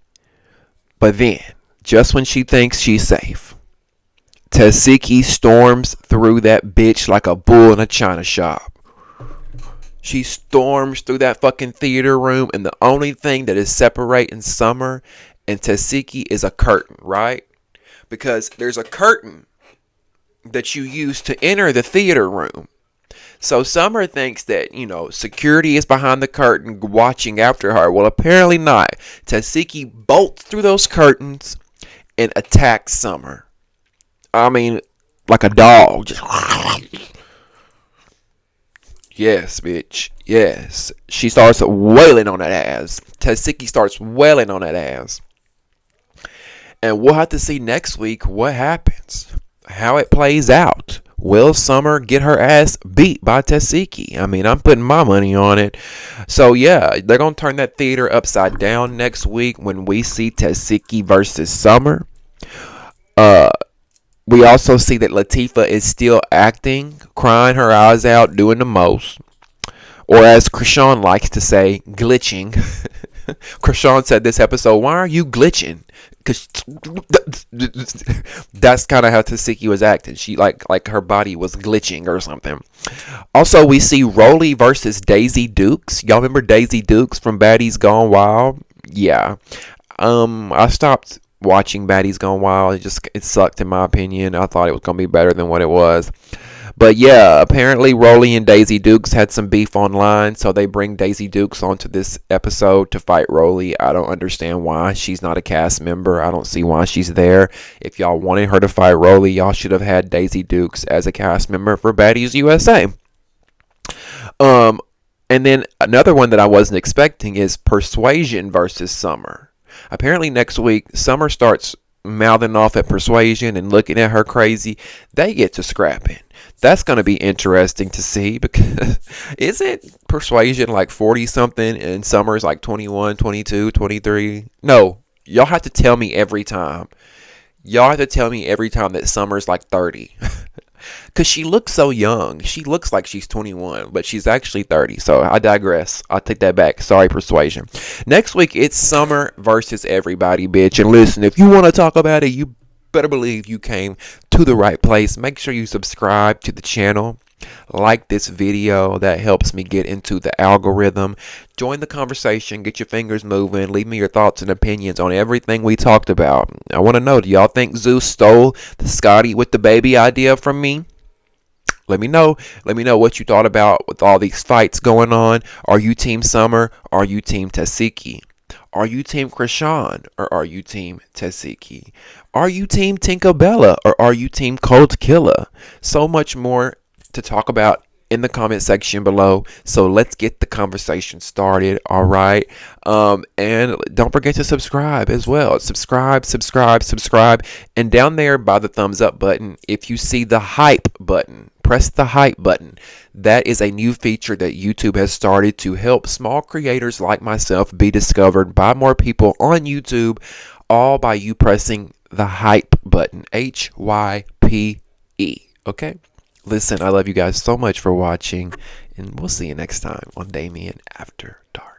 But then, just when she thinks she's safe, Tasiki storms through that bitch like a bull in a china shop. She storms through that fucking theater room, and the only thing that is separating Summer and Tasiki is a curtain, right? Because there's a curtain that you use to enter the theater room. So Summer thinks that, security is behind the curtain watching after her. Well, apparently not. Tasiki bolts through those curtains and attacks Summer. I mean, like a dog. Just yes, bitch. Yes. She starts wailing on that ass. Tasiki starts wailing on that ass. And we'll have to see next week what happens. How it plays out. Will Summer get her ass beat by Tasiki? I mean, I'm putting my money on it. So, yeah, they're going to turn that theater upside down next week when we see Tasiki versus Summer. We also see that Latifah is still acting, crying her eyes out, doing the most. Or as Krishan likes to say, glitching. Krishan said this episode, why are you glitching? Because that's kind of how Tasiki was acting. She like her body was glitching or something. Also, we see Rolly versus Daisy Dukes. Y'all remember Daisy Dukes from Baddies Gone Wild? Yeah. I stopped watching Baddies Gone Wild. It sucked in my opinion. I thought it was gonna be better than what it was. But yeah, apparently Rolly and Daisy Dukes had some beef online, so they bring Daisy Dukes onto this episode to fight Rolly. I don't understand why. She's not a cast member. I don't see why she's there. If y'all wanted her to fight Rolly, y'all should have had Daisy Dukes as a cast member for Baddies USA. And then another one that I wasn't expecting is Persuasion versus Summer. Apparently next week, Summer starts mouthing off at Persuasion and looking at her crazy. They get to scrapping. That's going to be interesting to see, because isn't Persuasion like 40 something and Summer's like 21, 22, 23? No, y'all have to tell me every time. Y'all have to tell me every time that Summer's like 30. Because she looks so young. She looks like she's 21, but she's actually 30. So I digress. I'll take that back. Sorry, Persuasion. Next week, it's Summer versus everybody, bitch. And listen, if you want to talk about it, you better believe you came to the right place. Make sure you subscribe to the channel. Like this video. That helps me get into the algorithm. Join the conversation. Get your fingers moving. Leave me your thoughts and opinions on everything we talked about. I want to know, do y'all think Zeus stole the Scotty with the baby idea from me? Let me know. Let me know what you thought about with all these fights going on. Are you Team Summer? Are you Team Tasiki? Are you Team Krishan? Or are you Team Tasiki? Are you Team Tinkerbella? Or are you Team Cold Killer? So much more to talk about in the comment section below. So let's get the conversation started. All right. And don't forget to subscribe as well. Subscribe. And down there by the thumbs up button, if you see the hype button, press the hype button. That is a new feature that YouTube has started to help small creators like myself be discovered by more people on YouTube, all by you pressing the hype button. HYPE. Okay? Listen, I love you guys so much for watching, and we'll see you next time on Damien After Dark.